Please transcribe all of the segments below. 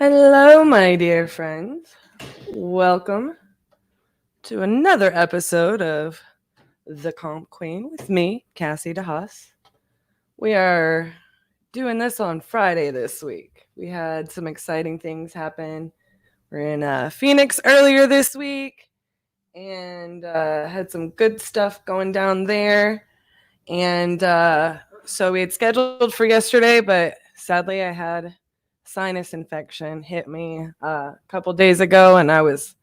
Hello, my dear friends. Welcome to another episode of The Comp Queen with me, Cassi DeHaas. We are doing this on Friday this week. We had some exciting things happen. We're in Phoenix earlier this week and had some good stuff going down there. And so we had scheduled for yesterday, but sadly I had sinus infection hit me a couple days ago, and I was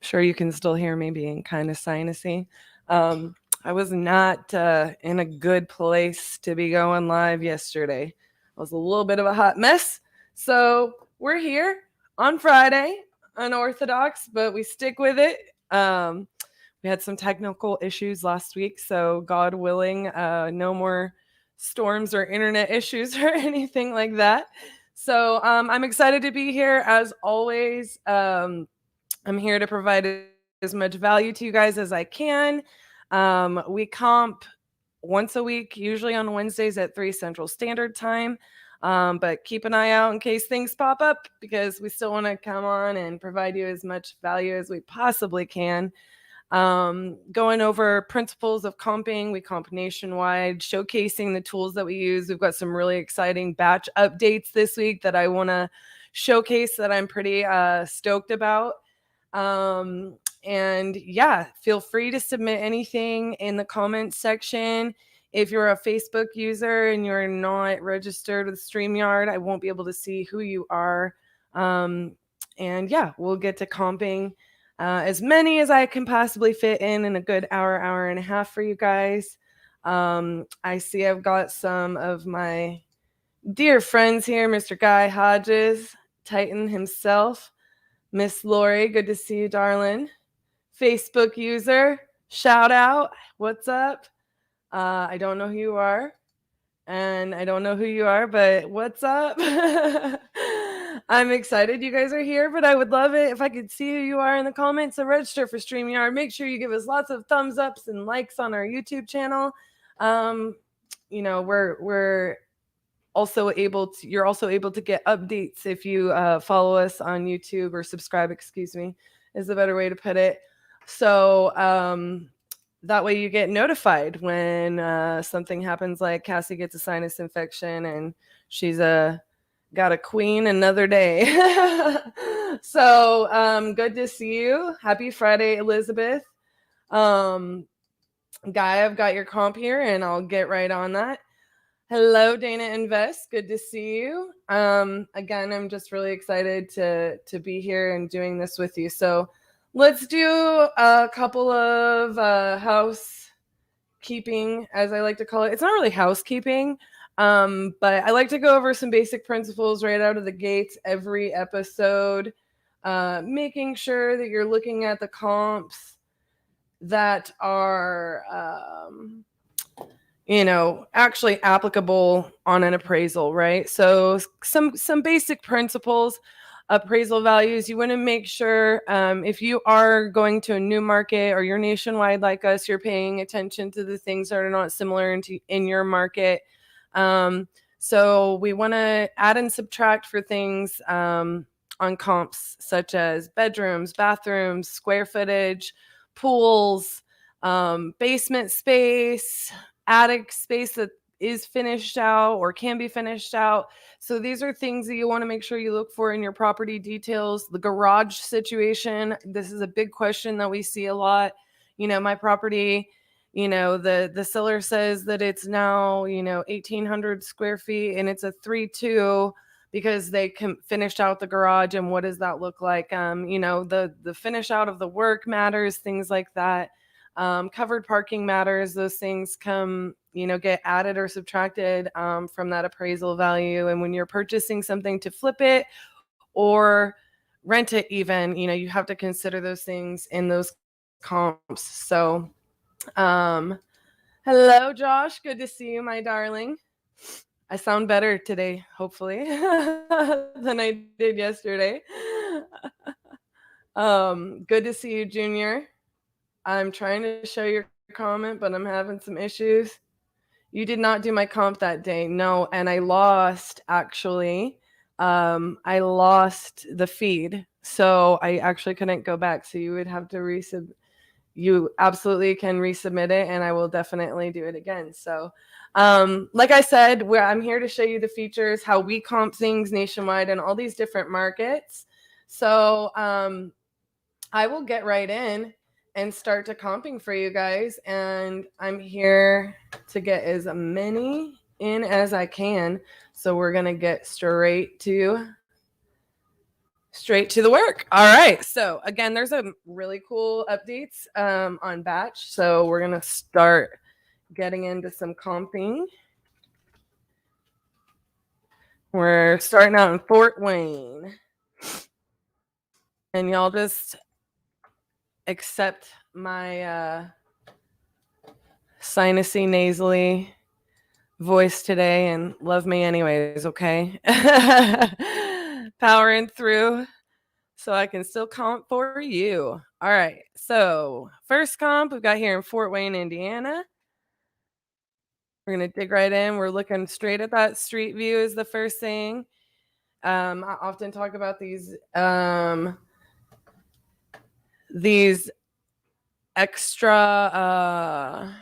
sure you can still hear me being kind of sinusy. I was not in a good place to be going live yesterday. I was a little bit of a hot mess. So we're here on Friday, unorthodox, but we stick with it. We had some technical issues last week, so God willing, no more storms or internet issues or anything like that. So I'm excited to be here as always. I'm here to provide as much value to you guys as I can. We comp once a week, usually on Wednesdays at 3 Central Standard Time. But keep an eye out in case things pop up because we still want to come on and provide you as much value as we possibly can. Going over principles of comping. We comp nationwide, showcasing the tools that we use. We've got some really exciting batch updates this week that I want to showcase that I'm pretty stoked about. And yeah, feel free to submit anything in the comments section. If you're a Facebook user and you're not registered with StreamYard, I won't be able to see who you are. And yeah, we'll get to comping as many as I can possibly fit in a good hour and a half for you guys. I see I've got some of my dear friends here, Mr. Guy Hodges, Titan himself. Miss Lori, good to see you, darling. Facebook user, shout out. What's up? I don't know who you are. And I don't know who you are, but what's up? I'm excited you guys are here, but I would love it if I could see who you are in the comments. So register for StreamYard. Make sure you give us lots of thumbs ups and likes on our YouTube channel. We're also able to, you're also able to get updates if you follow us on YouTube or subscribe, excuse me, is the better way to put it. So that way you get notified when something happens, like Cassie gets a sinus infection and she's got a queen another day. So good to see you. Happy Friday, Elizabeth. Guy, I've got your comp here and I'll get right on that. Hello, Dana Invest. Good to see you. Again, I'm just really excited to be here and doing this with you. So let's do a couple of housekeeping, as I like to call it. It's not really housekeeping, but I like to go over some basic principles right out of the gates every episode, making sure that you're looking at the comps that are actually applicable on an appraisal, right? So some basic principles, appraisal values. You want to make sure if you are going to a new market or you're nationwide like us, you're paying attention to the things that are not similar in your market. So we want to add and subtract for things on comps such as bedrooms, bathrooms, square footage, pools, basement space, attic space that is finished out or can be finished out. So these are things that you want to make sure you look for in your property details. The garage situation, this is a big question that we see a lot. My property, the seller says that it's now 1,800 square feet and it's a 3-2 because they finished out the garage. And what does that look like? The finish out of the work matters, things like that. Covered parking matters. Those things get added or subtracted from that appraisal value. And when you're purchasing something to flip it or rent it even, you have to consider those things in those comps. So hello, Josh. Good to see you, my darling. I sound better today, hopefully, than I did yesterday. Good to see you, Junior. I'm trying to show your comment, but I'm having some issues. You did not do my comp that day. No, and I lost, actually. I lost the feed, so I actually couldn't go back. So you would have to resub. You absolutely can resubmit it, and I will definitely do it again. So, like I said, I'm here to show you the features, how we comp things nationwide and all these different markets. So, I will get right in and start to comping for you guys, and I'm here to get as many in as I can. So we're gonna get straight to the work. All right. So again, there's a really cool updates on batch. So we're gonna start getting into some comping. We're starting out in Fort Wayne, and y'all just accept my sinusy, nasally voice today and love me anyways. Okay. Powering through so I can still comp for you. All right. So first comp we've got here in Fort Wayne, Indiana. We're going to dig right in. We're looking straight at that street view is the first thing. I often talk about these extra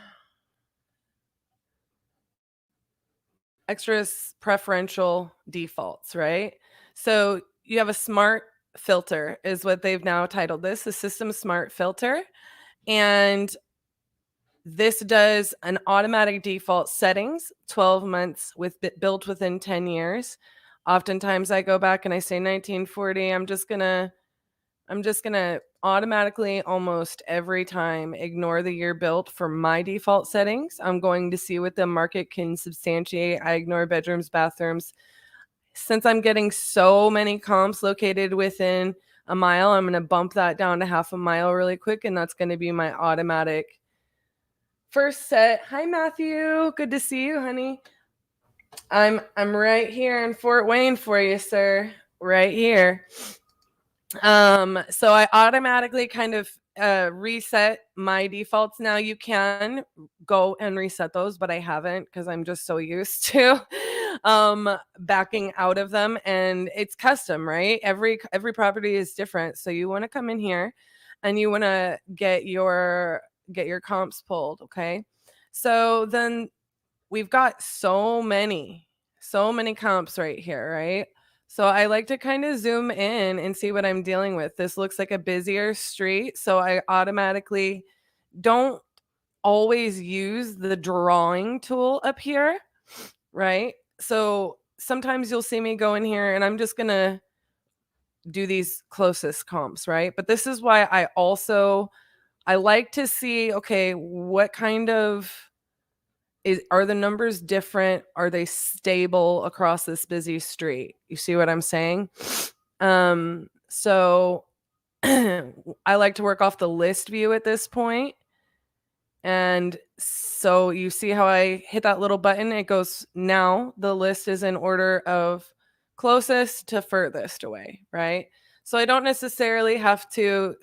preferential defaults, right? So you have a smart filter is what they've now titled this, a system smart filter. And this does an automatic default settings, 12 months with built within 10 years. Oftentimes I go back and I say 1940. I'm just going to automatically almost every time ignore the year built for my default settings. I'm going to see what the market can substantiate. I ignore bedrooms, bathrooms. Since I'm getting so many comps located within a mile, I'm going to bump that down to half a mile really quick, and that's going to be my automatic first set. Hi, Matthew. Good to see you, honey. I'm right here in Fort Wayne for you, sir. Right here. So I automatically kind of reset my defaults. Now you can go and reset those, but I haven't because I'm just so used to backing out of them, and it's custom, right? Every property is different. So you want to come in here and you want to get your comps pulled, okay? So then we've got so many comps right here, right? So I like to kind of zoom in and see what I'm dealing with. This looks like a busier street, so I automatically don't always use the drawing tool up here, right? So sometimes you'll see me go in here and I'm just going to do these closest comps, right? But this is why I like to see, okay, what kind of are the numbers different? Are they stable across this busy street? You see what I'm saying? So I like to work off the list view at this point. And so you see how I hit that little button? It goes, now the list is in order of closest to furthest away, right? So I don't necessarily have to,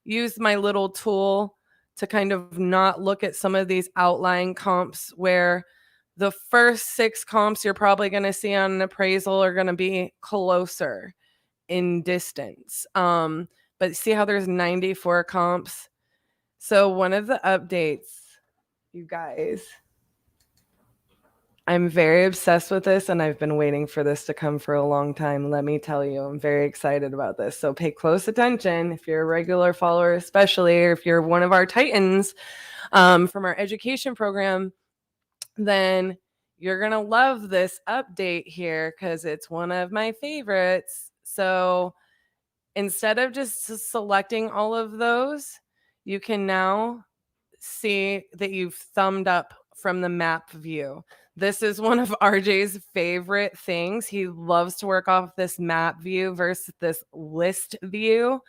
use my little tool to kind of not look at some of these outlying comps where the first 6 comps you're probably going to see on an appraisal are going to be closer in distance. But see how there's 94 comps? So one of the updates, you guys, I'm very obsessed with this and I've been waiting for this to come for a long time. Let me tell you, I'm very excited about this. So pay close attention if you're a regular follower, especially, or if you're one of our Titans from our education program, then you're going to love this update here because it's one of my favorites. So instead of just selecting all of those, you can now see that you've thumbed up from the map view. This is one of RJ's favorite things. He loves to work off this map view versus this list view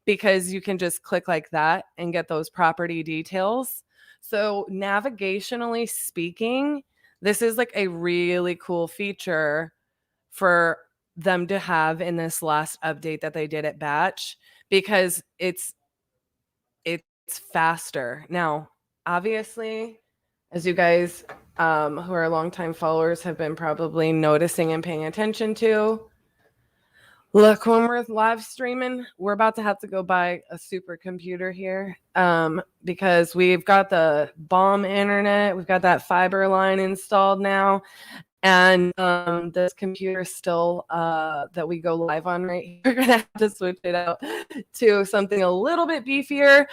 because you can just click like that and get those property details. So navigationally speaking, this is like a really cool feature for them to have in this last update that they did at Batch because it's faster. Now, obviously, as you guys who are longtime followers have been probably noticing and paying attention to. Look, when we're live streaming, we're about to have to go buy a supercomputer here because we've got the bomb internet. We've got that fiber line installed now. And this computer still that we go live on right here, we're going to have to switch it out to something a little bit beefier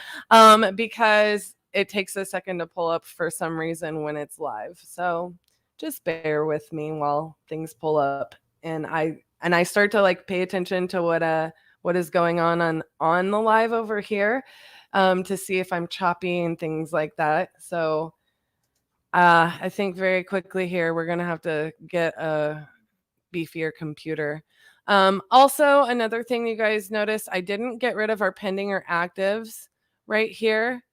because it takes a second to pull up for some reason when it's live. So just bear with me while things pull up. And I start to like pay attention to what is going on the live over here to see if I'm choppy and things like that. So I think very quickly here we're gonna have to get a beefier computer. Also, another thing you guys notice, I didn't get rid of our pending or actives right here.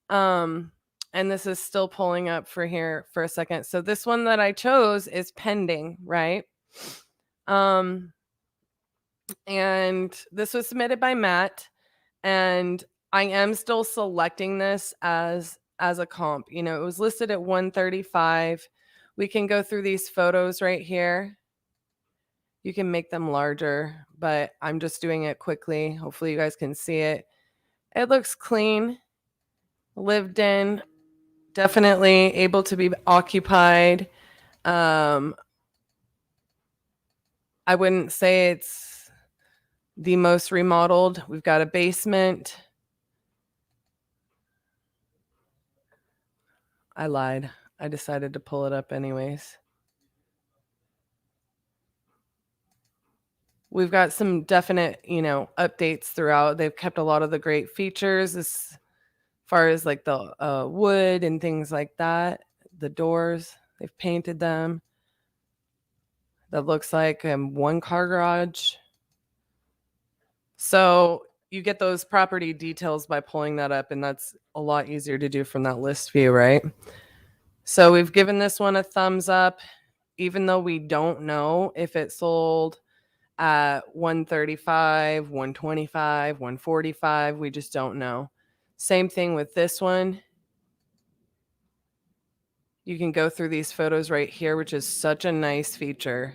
And this is still pulling up for here for a second. So this one that I chose is pending, right? And this was submitted by Matt, and I am still selecting this as a comp. You know, it was listed at 135. We can go through these photos right here. You can make them larger, but I'm just doing it quickly. Hopefully you guys can see it. It looks clean, lived in, definitely able to be occupied. I wouldn't say it's the most remodeled. We've got a basement. I lied. I decided to pull it up anyways. We've got some definite, updates throughout. They've kept a lot of the great features as far as like the wood and things like that. The doors, they've painted them. That looks like one car garage. So you get those property details by pulling that up, and that's a lot easier to do from that list view, right? So we've given this one a thumbs up, even though we don't know if it sold at 135, 125, 145. We just don't know. Same thing with this one. You can go through these photos right here, which is such a nice feature.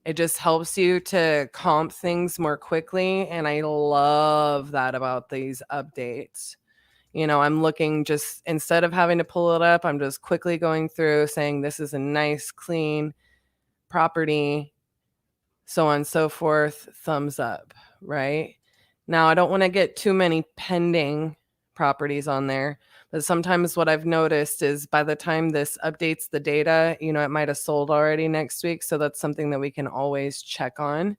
It just helps you to comp things more quickly. And I love that about these updates. I'm looking just instead of having to pull it up, I'm just quickly going through saying this is a nice, clean property, so on and so forth, thumbs up, right? Now, I don't want to get too many pending properties on there, but sometimes what I've noticed is by the time this updates the data, it might have sold already next week. So that's something that we can always check on.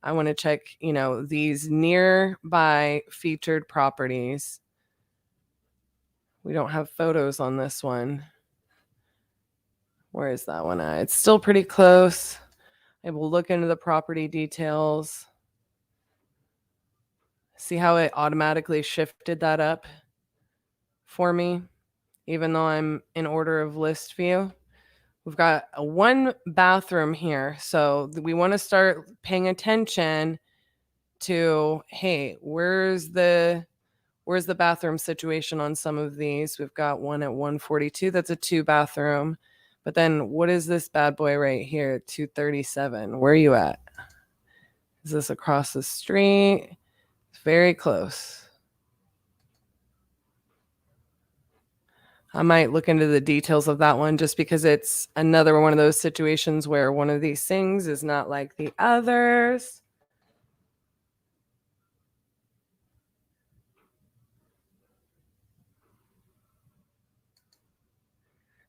I want to check, these nearby featured properties. We don't have photos on this one. Where is that one at? It's still pretty close. I will look into the property details. See how it automatically shifted that up for me, even though I'm in order of list view. We've got a one bathroom here. So we want to start paying attention to, hey, where's the bathroom situation on some of these? We've got one at 142. That's a 2-bathroom. But then what is this bad boy right here? 237. Where are you at? Is this across the street? It's very close. I might look into the details of that one just because it's another one of those situations where one of these things is not like the others.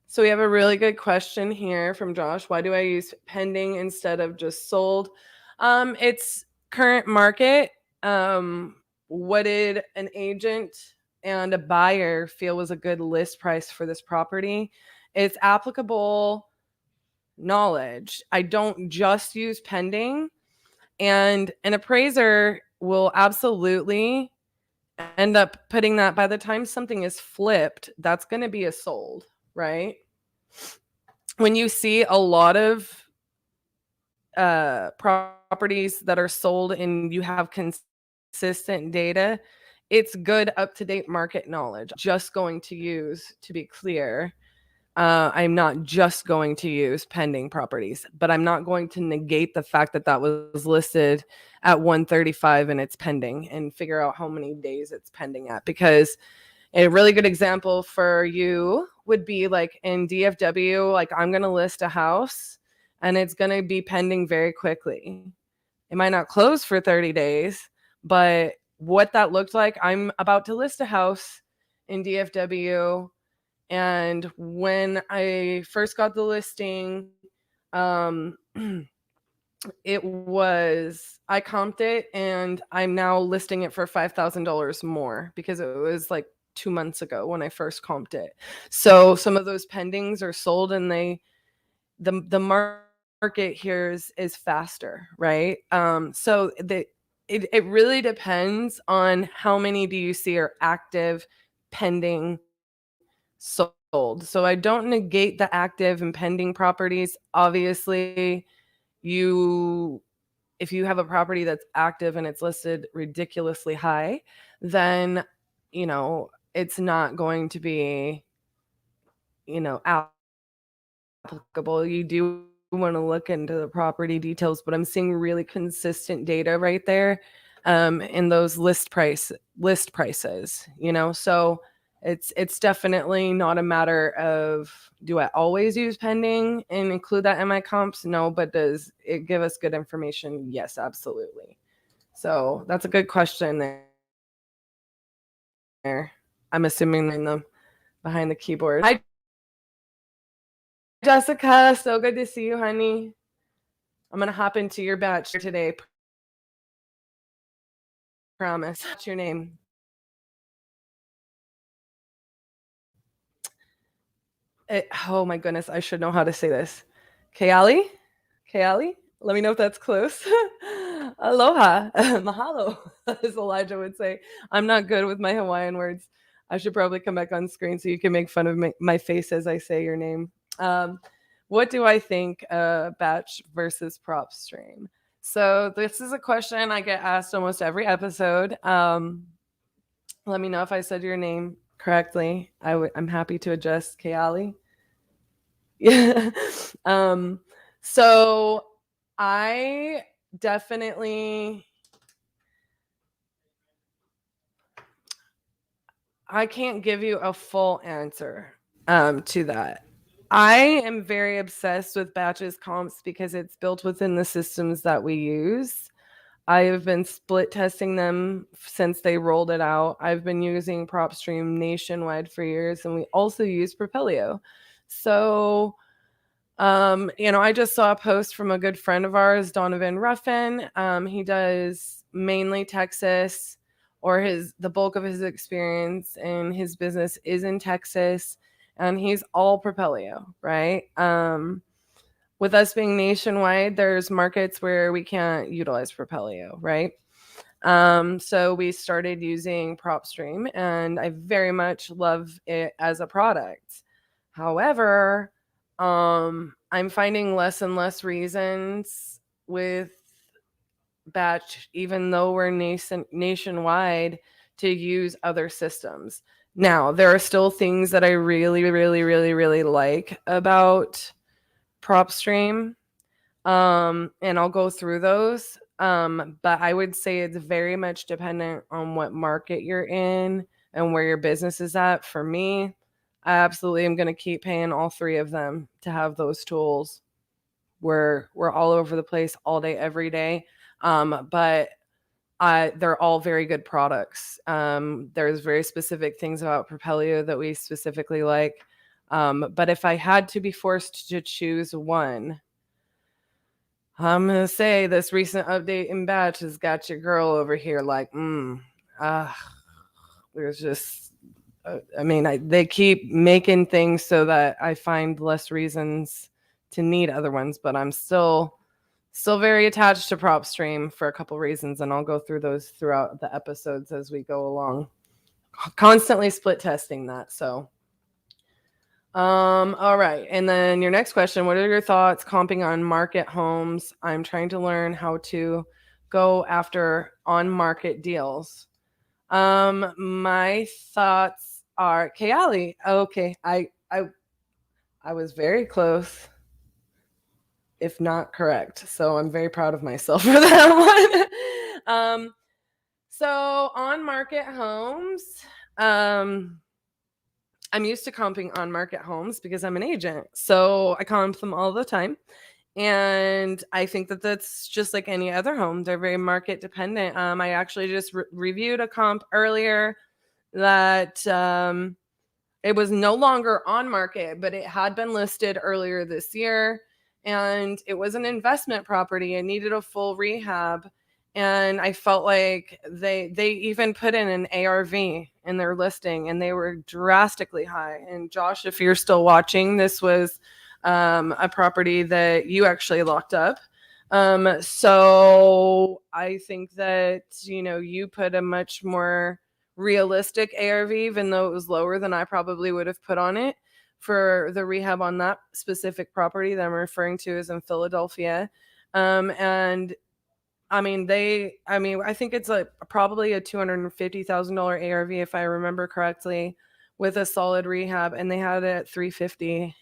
So we have a really good question here from Josh. Why do I use pending instead of just sold? It's current market. What did an agent and a buyer feel was a good list price for this property? It's applicable knowledge. I don't just use pending, and an appraiser will absolutely end up putting that by the time something is flipped, that's going to be a sold, right? When you see a lot of properties that are sold and you have consistent data, it's good up-to-date market knowledge. Just going to use, to be clear, I'm not just going to use pending properties, but I'm not going to negate the fact that that was listed at 135 and it's pending, and figure out how many days it's pending at. Because a really good example for you would be like in DFW, like I'm going to list a house and it's going to be pending very quickly. It might not close for 30 days, but what that looked like, I'm about to list a house in DFW. And when I first got the listing, um, I comped it and I'm now listing it for $5,000 more because it was like 2 months ago when I first comped it. So some of those pendings are sold, and the market here is faster, right? So it really depends on how many do you see are active, pending, sold. So I don't negate the active and pending properties. Obviously, you if you have a property that's active and it's listed ridiculously high, then it's not going to be applicable. You do want to look into the property details, but I'm seeing really consistent data right there in those list prices, so it's definitely not a matter of, do I always use pending and include that in my comps? No, but does it give us good information? Yes, absolutely. So that's a good question there. I'm assuming in the behind the keyboard. Hi, Jessica. So good to see you, honey. I'm gonna hop into your batch today. Promise. What's your name? Oh my goodness, I should know how to say this. Kayali? Kayali? Let me know if that's close. Aloha. Mahalo, as Elijah would say. I'm not good with my Hawaiian words. I should probably come back on screen so you can make fun of my face as I say your name. What do I think batch versus prop stream? So this is a question I get asked almost every episode. Let me know if I said your name correctly. I'm happy to adjust. Kayali. Yeah. So I definitely I can't give you a full answer to that. I am very obsessed with batches comps because it's built within the systems that we use. I have been split testing them since they rolled it out. I've been using PropStream nationwide for years, and we also use Propelio. So, I just saw a post from a good friend of ours, Donovan Ruffin. He does mainly Texas, or the bulk of his experience in his business is in Texas, and he's all Propelio, right? With us being nationwide, there's markets where we can't utilize Propelio, right? So we started using PropStream, and I very much love it as a product. However, I'm finding less and less reasons with batch, even though we're nationwide, to use other systems. Now, there are still things that I really, really, really, really like about PropStream, and I'll go through those. But I would say it's very much dependent on what market you're in and where your business is at. For me, I absolutely am going to keep paying all three of them to have those tools. We're all over the place all day, every day. But they're all very good products. There's very specific things about Propelio that we specifically like. But if I had to be forced to choose one, I'm gonna say this recent update in batch has got your girl over here like, there's just, they keep making things so that I find less reasons to need other ones, but I'm still very attached to PropStream for a couple reasons, and I'll go through those throughout the episodes as we go along. Constantly split testing that, so. All right. And then your next question, what are your thoughts comping on market homes? I'm trying to learn how to go after on market deals. My thoughts are Kayali. Okay. I was very close, if not correct. So I'm very proud of myself for that one. So on market homes, um, I'm used to comping on market homes because I'm an agent. So I comp them all the time. And I think that that's just like any other home. They're very market dependent. I actually just reviewed a comp earlier that it was no longer on market, but it had been listed earlier this year. And it was an investment property. It needed a full rehab. And I felt like they even put in an ARV in their listing, and they were drastically high. And Josh, if you're still watching, this was a property that you actually locked up. So I think that, you put a much more realistic ARV, even though it was lower than I probably would have put on it for the rehab on that specific property that I'm referring to is in Philadelphia. And I think it's like probably a $250,000 ARV if I remember correctly, with a solid rehab, and they had it at 350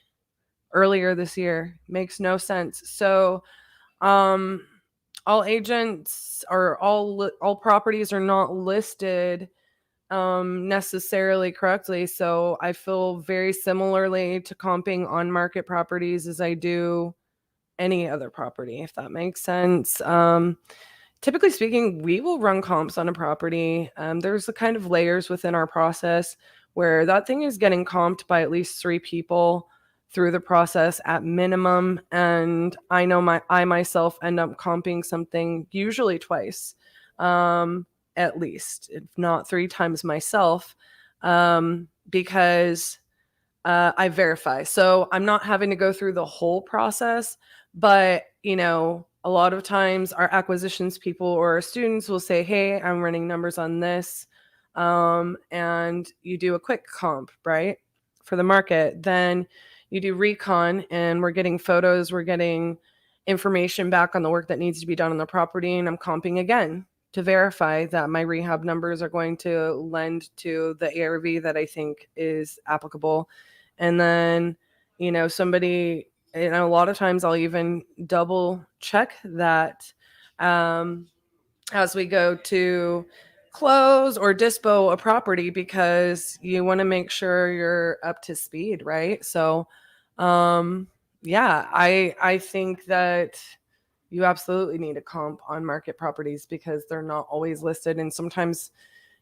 earlier this year. Makes no sense. So, um, all agents or all properties are not listed necessarily correctly. So I feel very similarly to comping on market properties as I do any other property, if that makes sense. Typically speaking, we will run comps on a property. There's the kind of layers within our process where that thing is getting comped by at least 3 people through the process at minimum. And I know I myself end up comping something usually twice, at least, if not 3 times myself, because I verify. So I'm not having to go through the whole process, but a lot of times our acquisitions people or our students will say, "Hey, I'm running numbers on this," and you do a quick comp, right, for the market. Then you do recon, and we're getting photos, we're getting information back on the work that needs to be done on the property, and I'm comping again to verify that my rehab numbers are going to lend to the ARV that I think is applicable. And then, somebody, a lot of times I'll even double check that as we go to close or dispo a property, because you want to make sure you're up to speed, right? So, yeah, I think that you absolutely need a comp on market properties because they're not always listed. And sometimes,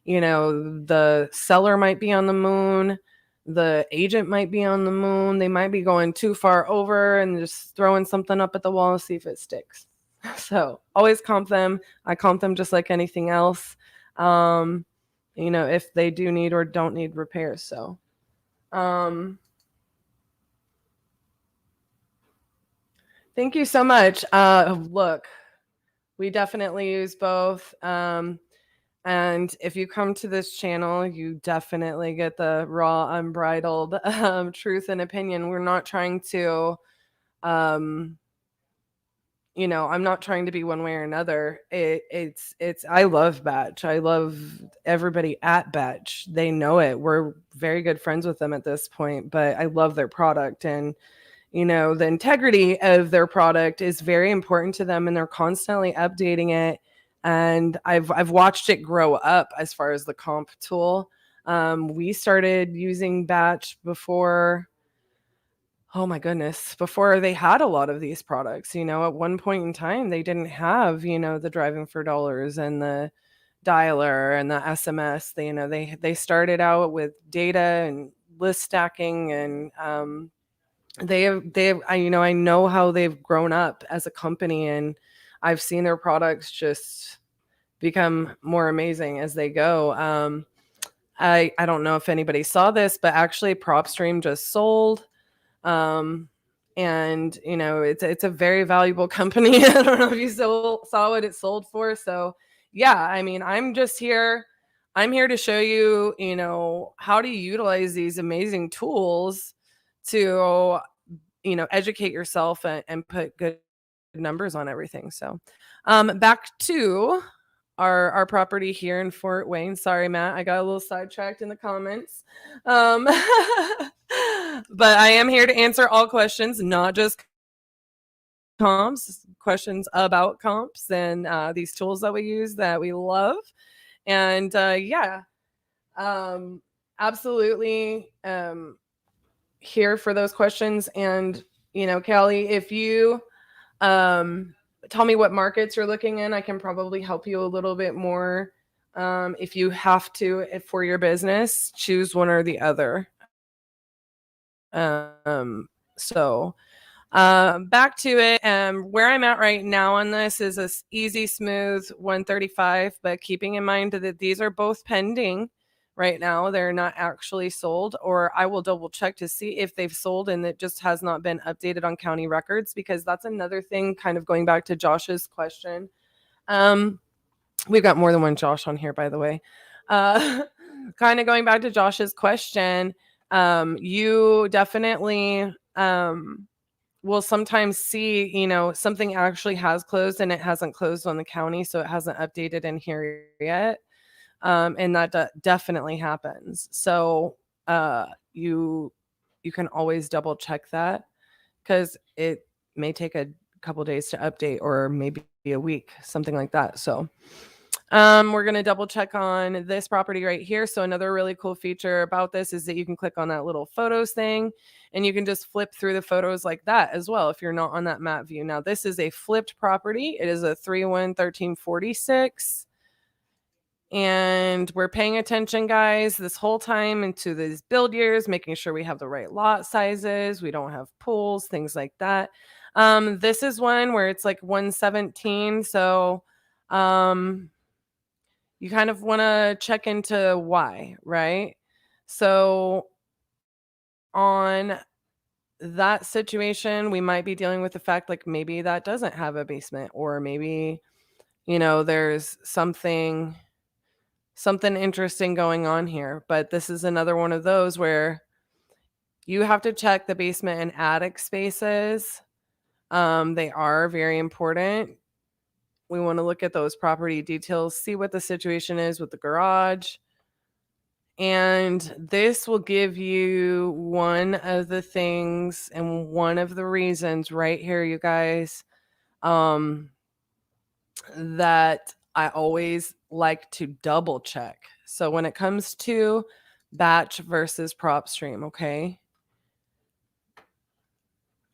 the seller might be on the moon, the agent might be on the moon, they might be going too far over and just throwing something up at the wall to see if it sticks. So always comp them. I comp them just like anything else, if they do need or don't need repairs. So, thank you so much. Look, we definitely use both. And if you come to this channel, you definitely get the raw, unbridled truth and opinion. We're not trying to, I'm not trying to be one way or another. I love Batch. I love everybody at Batch. They know it. We're very good friends with them at this point, but I love their product. And the integrity of their product is very important to them, and they're constantly updating it. And I've watched it grow up as far as the comp tool. We started using Batch before, oh my goodness, before they had a lot of these products. At one point in time, they didn't have, the driving for dollars and the dialer and the SMS. They started out with data and list stacking, and I know how they've grown up as a company, and I've seen their products just become more amazing as they go. I don't know if anybody saw this, but actually PropStream just sold. And it's a very valuable company. I don't know if you saw what it sold for. So yeah, I'm here to show you, how to utilize these amazing tools to educate yourself and put good numbers on everything. So back to our property here in Fort Wayne. Sorry, Matt, I got a little sidetracked in the comments. But But I am here to answer all questions, not just comps, questions about comps and these tools that we use that we love. And absolutely here for those questions. And, Callie, if you tell me what markets you're looking in, I can probably help you a little bit more. If you have to, for your business, choose one or the other. So back to it. Where I'm at right now on this is a easy, smooth 135, but keeping in mind that these are both pending right now. They're not actually sold, or I will double check to see if they've sold and it just has not been updated on county records, because that's another thing, kind of going back to Josh's question. We've got more than one Josh on here, by the way. Kind of going back to Josh's question, you definitely will sometimes see, something actually has closed and it hasn't closed on the county, so it hasn't updated in here yet. And that definitely happens. So you can always double check that, because it may take a couple days to update, or maybe a week, something like that. So we're going to double check on this property right here. So another really cool feature about this is that you can click on that little photos thing and you can just flip through the photos like that as well if you're not on that map view. Now, this is a flipped property. It is a 3-1-1346. And we're paying attention, guys, this whole time into these build years, making sure we have the right lot sizes. We don't have pools, things like that. This is one where it's like 117. So you kind of want to check into why, right? So on that situation, we might be dealing with the fact like maybe that doesn't have a basement, or maybe, there's something interesting going on here. But this is another one of those where you have to check the basement and attic spaces. They are very important. We want to look at those property details, see what the situation is with the garage. And this will give you one of the things and one of the reasons right here, you guys, that I always like to double check. So when it comes to batch versus prop stream, okay,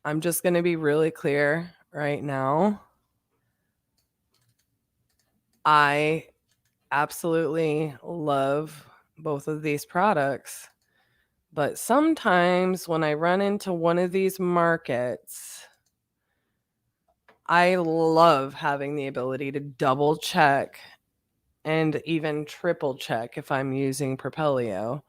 I'm just going to be really clear right now. I absolutely love both of these products, but sometimes when I run into one of these markets, I love having the ability to double check and even triple check if I'm using Propelio.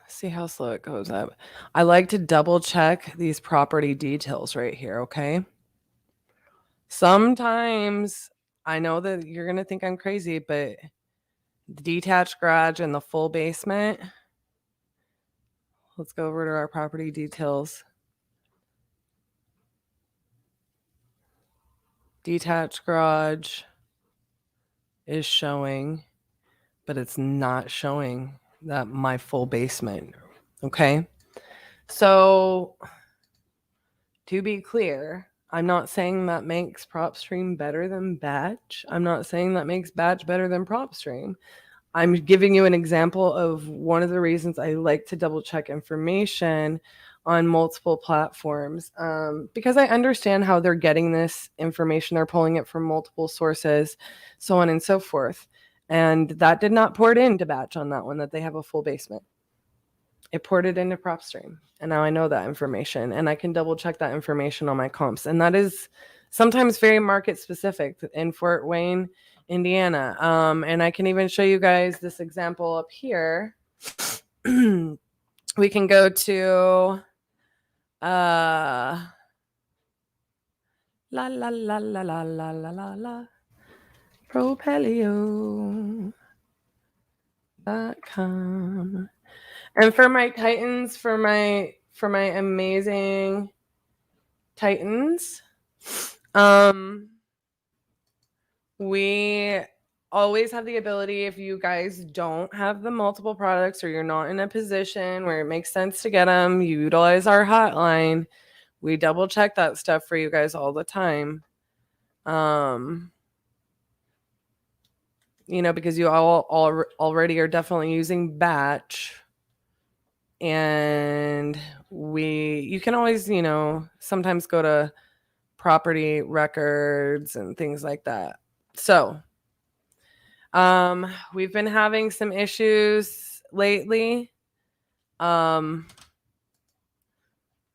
See how slow it goes up. I like to double check these property details right here, okay? Sometimes I know that you're going to think I'm crazy, but the detached garage and the full basement. Let's go over to our property details. Detached garage is showing, but it's not showing that my full basement. Okay. So to be clear, I'm not saying that makes prop stream better than batch. I'm not saying that makes batch better than prop stream. I'm giving you an example of one of the reasons I like to double check information on multiple platforms, because I understand how they're getting this information. They're pulling it from multiple sources, so on and so forth. And that did not port into batch on that one, that they have a full basement. It ported into prop stream. And now I know that information, and I can double check that information on my comps. And that is sometimes very market specific in Fort Wayne, Indiana. And I can even show you guys this example up here. We can go to la la la la la la la la la propelio.com. And for my Titans, for my amazing Titans, we always have the ability, if you guys don't have the multiple products or you're not in a position where it makes sense to get them, you utilize our hotline. We double check that stuff for you guys all the time. Because you all already are definitely using batch. And you can always, sometimes go to property records and things like that. So, we've been having some issues lately,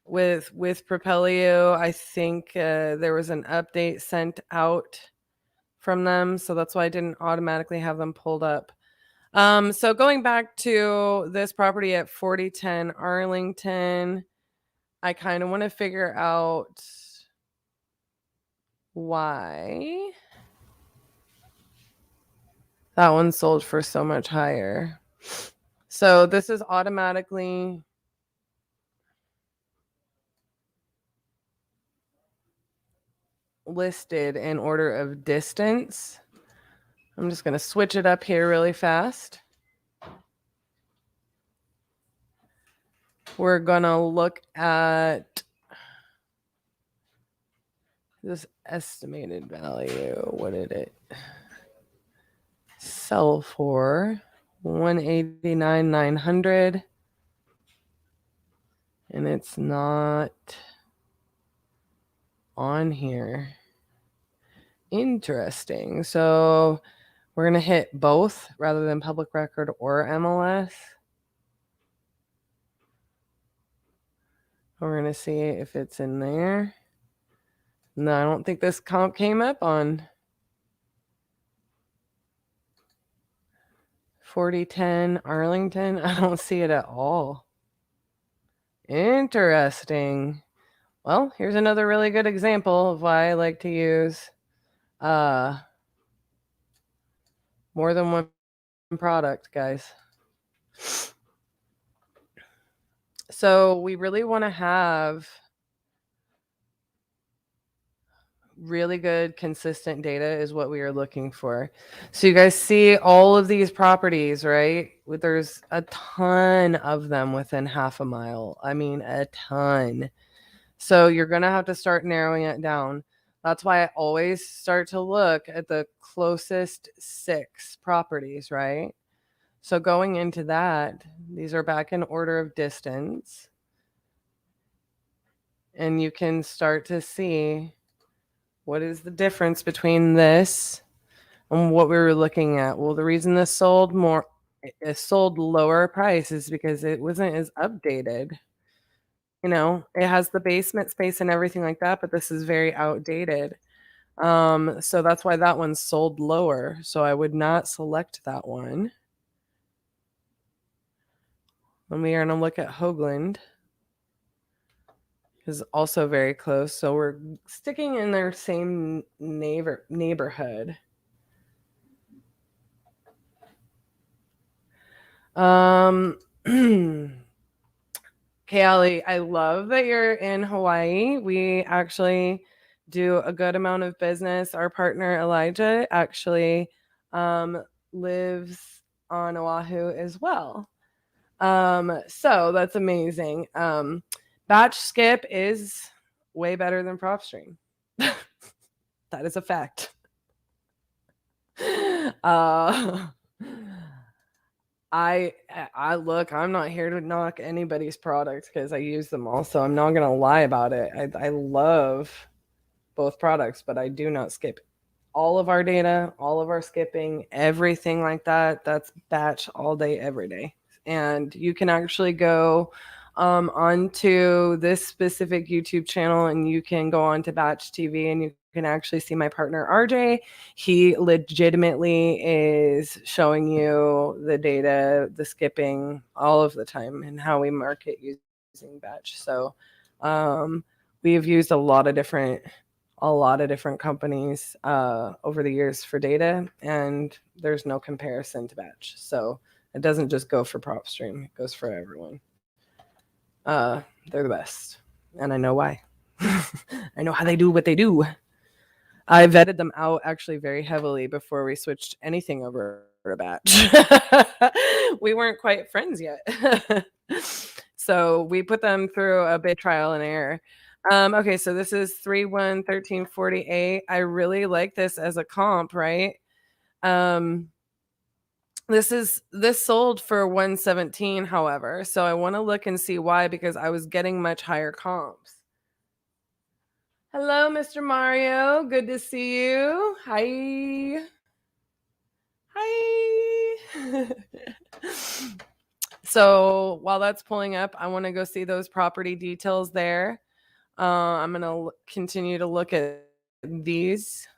with Propelio. I think there was an update sent out from them, so that's why I didn't automatically have them pulled up. So going back to this property at 4010 Arlington, I kind of want to figure out why that one sold for so much higher. So this is automatically listed in order of distance. I'm just going to switch it up here really fast. We're going to look at this estimated value. What did it sell for? 189,900, and it's not on here. Interesting. So we're going to hit both rather than public record or MLS. We're going to see if it's in there. No, I don't think this comp came up on 4010 Arlington. I don't see it at all. Interesting. Well, here's another really good example of why I like to use more than one product, guys. So we really want to have really good, consistent data is what we are looking for. So you guys see all of these properties, right? There's a ton of them within half a mile. I mean, a ton. So you're going to have to start narrowing it down. That's why I always start to look at the closest 6 properties, right? So going into that, these are back in order of distance. And you can start to see what is the difference between this and what we were looking at. Well, the reason this sold lower price is because it wasn't as updated. It has the basement space and everything like that, but this is very outdated. So that's why that one sold lower. So I would not select that one. Then we are going to look at Hoagland. Is also very close. So we're sticking in their same neighborhood. Kayali, I love that you're in Hawaii. We actually do a good amount of business. Our partner Elijah actually lives on Oahu as well. So that's amazing. Batch skip is way better than prop stream. That is a fact. I look, I'm not here to knock anybody's products because I use them all, so I'm not gonna lie about it. I love both products, but I do not skip all of our data, all of our skipping, everything like that. That's batch all day, every day. And you can actually go onto this specific YouTube channel, and you can go on to Batch TV, and you can actually see my partner RJ. He legitimately is showing you the data, the skipping, all of the time, and how we market using Batch. So we've used a lot of different companies over the years for data, and there's no comparison to Batch. So it doesn't just go for prop stream, it goes for everyone. They're the best, and I know why. I know how they do what they do. I vetted them out actually very heavily before we switched anything over to batch. We weren't quite friends yet. So we put them through a big trial and error. Okay, so this is 3/1/1348. I really like this as a comp, right? This sold for 117, however. So I want to look and see why, because I was getting much higher comps. Hello, Mr. Mario. Good to see you. Hi. Hi. So while that's pulling up, I want to go see those property details there. I'm going to continue to look at these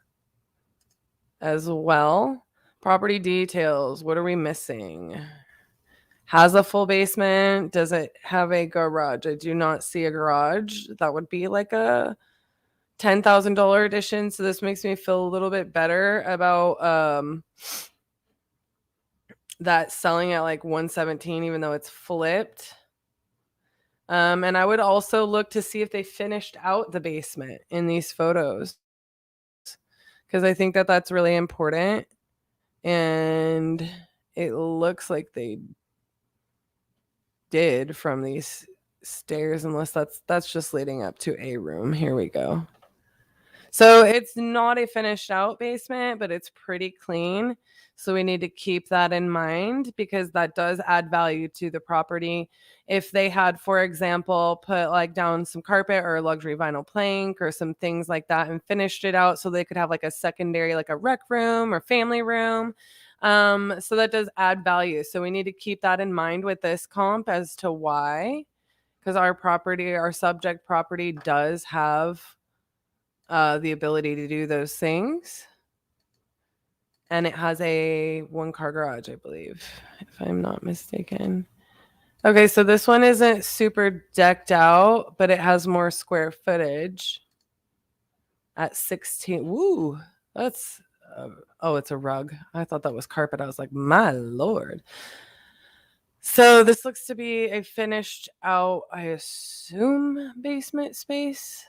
as well. Property details. What are we missing? Has a full basement. Does it have a garage? I do not see a garage. That would be like a $10,000 addition. So this makes me feel a little bit better about that selling at like 117, even though it's flipped. And I would also look to see if they finished out the basement in these photos, because I think that that's really important. And it looks like they did from these stairs, unless that's just leading up to a room. Here we go. So it's not a finished out basement, but it's pretty clean. So we need to keep that in mind, because that does add value to the property. If they had, for example, put like down some carpet or luxury vinyl plank or some things like that and finished it out so they could have like a secondary, like a rec room or family room. So that does add value. So we need to keep that in mind with this comp as to why, because our subject property does have the ability to do those things. And it has a 1-car garage, I believe, if I'm not mistaken. Okay, so this one isn't super decked out, but it has more square footage at 16. Woo, that's, oh, it's a rug. I thought that was carpet. I was like, my Lord. So this looks to be a finished out, I assume, basement space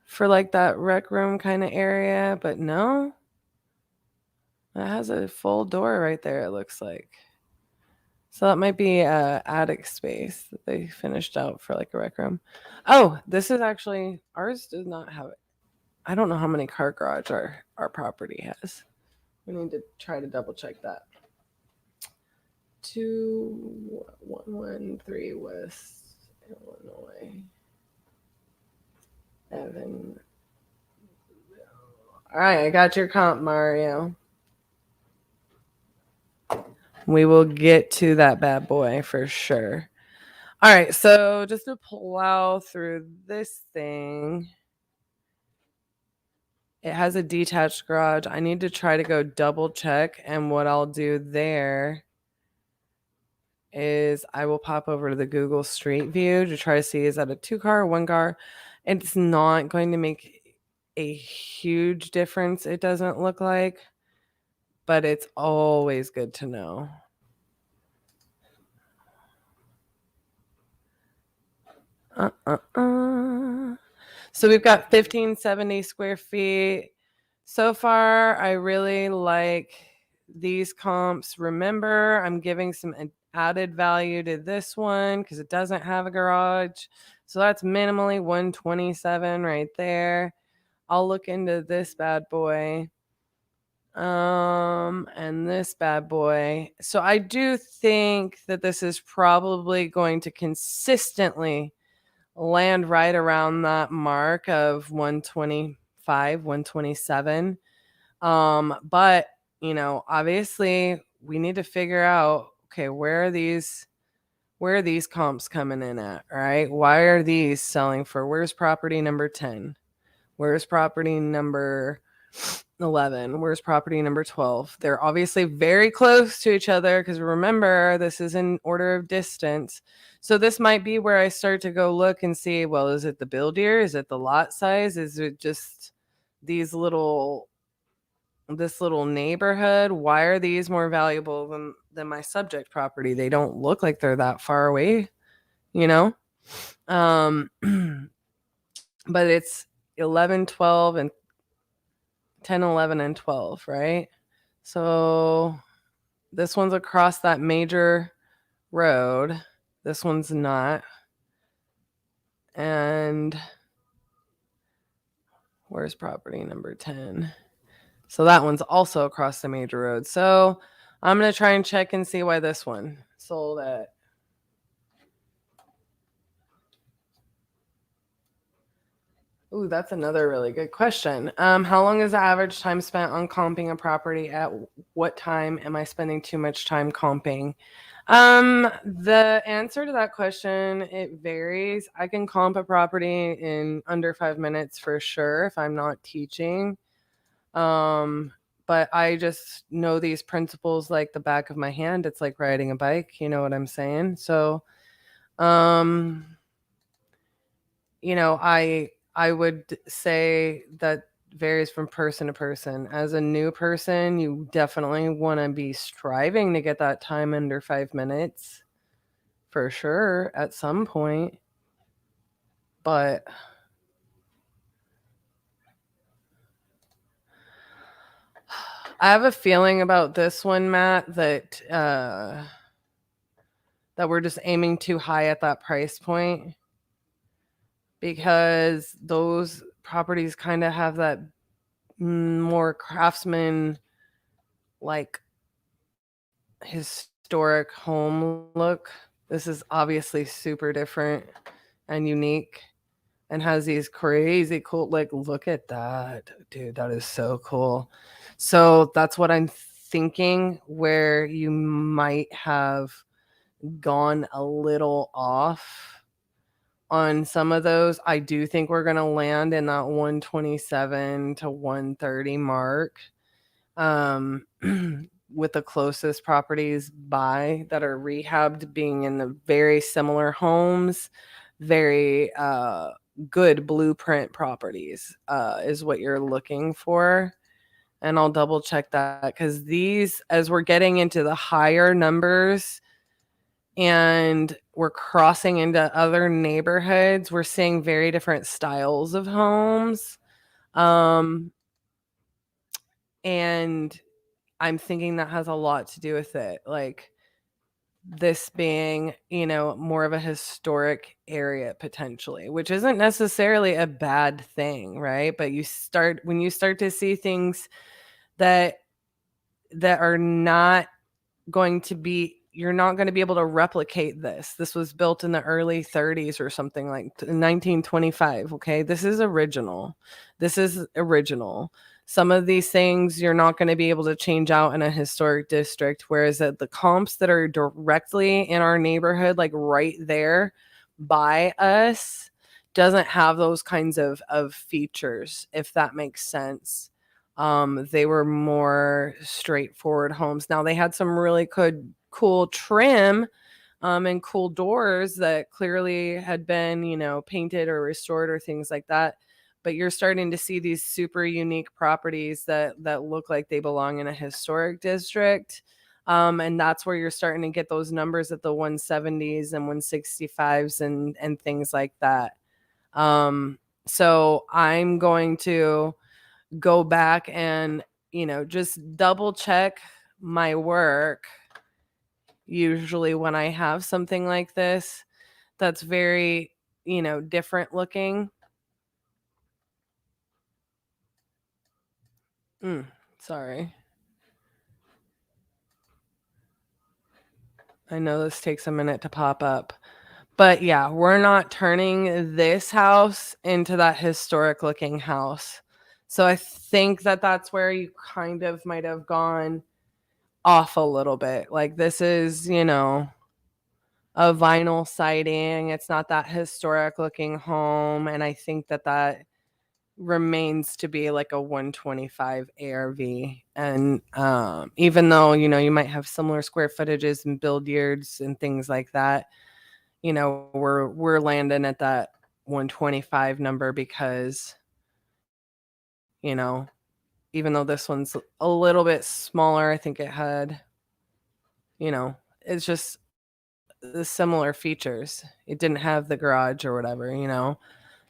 for like that rec room kind of area, but no. It has a full door right there, it looks like. So that might be a attic space that they finished out for like a rec room. Oh, this is actually, ours does not have it. I don't know how many car garage our property has. We need to try to double check that. 2113 West Illinois. Evan. All right, I got your comp, Mario. We will get to that bad boy for sure. All right, so just to plow through this thing, it has a detached garage. I need to try to go double check, and what I'll do there is I will pop over to the Google Street View to try to see, is that a 2-car or 1-car? It's not going to make a huge difference, it doesn't look like, but it's always good to know. So we've got 1570 square feet. So far, I really like these comps. Remember, I'm giving some added value to this one because it doesn't have a garage. So that's minimally 127 right there. I'll look into this bad boy. And this bad boy. So I do think that this is probably going to consistently land right around that mark of 125, 127. But obviously we need to figure out, okay, where are these comps coming in at, right? Why are these selling for? Where's property number 10? Where's property number 11? Where's property number 12? They're obviously very close to each other, because remember, this is in order of distance. So this might be where I start to go look and see, well, is it the build year? Is it the lot size? Is it just this little neighborhood? Why are these more valuable than my subject property? They don't look like they're that far away, but 11, 12, and 10, 11, and 12, right? So this one's across that major road. This one's not. And where's property number 10? So that one's also across the major road. So I'm going to try and check and see why this one sold at. Ooh, that's another really good question. How long is the average time spent on comping a property? At what time am I spending too much time comping? The answer to that question, it varies. I can comp a property in under 5 minutes for sure if I'm not teaching. But I just know these principles like the back of my hand. It's like riding a bike, you know what I'm saying? So, I would say that varies from person to person. As a new person, you definitely want to be striving to get that time under 5 minutes for sure at some point. But I have a feeling about this one, Matt, that we're just aiming too high at that price point, because those properties kind of have that more craftsman, like historic home look. This is obviously super different and unique and has these crazy cool, like, look at that, dude, that is so cool. So that's what I'm thinking, where you might have gone a little off on some of those. I do think we're going to land in that 127 to 130 mark, with the closest properties that are rehabbed being in the very similar homes, very good blueprint properties is what you're looking for. And I'll double check that, because these, as we're getting into the higher numbers and we're crossing into other neighborhoods, we're seeing very different styles of homes. And I'm thinking that has a lot to do with it. Like, this being, more of a historic area potentially, which isn't necessarily a bad thing, right? But when you start to see things that are not going to be, you're not going to be able to replicate this. This was built in the early 30s or something, like 1925. Okay. This is original. Some of these things you're not going to be able to change out in a historic district. Whereas at the comps that are directly in our neighborhood, like right there by us, doesn't have those kinds of features, if that makes sense. They were more straightforward homes. Now they had some really cool trim, and cool doors that clearly had been, painted or restored or things like that. But you're starting to see these super unique properties that look like they belong in a historic district. And that's where you're starting to get those numbers at the 170s and 165s and things like that. So I'm going to go back and, just double check my work. Usually when I have something like this that's very, different looking. Sorry. I know this takes a minute to pop up. But yeah, we're not turning this house into that historic looking house. So I think that that's where you kind of might have gone off a little bit. Like, this is, a vinyl siding. It's not that historic looking home. And I think that remains to be like a 125 ARV. And even though, you might have similar square footages and build years and things like that, we're landing at that 125 number because, even though this one's a little bit smaller, I think it had, it's just the similar features. It didn't have the garage or whatever.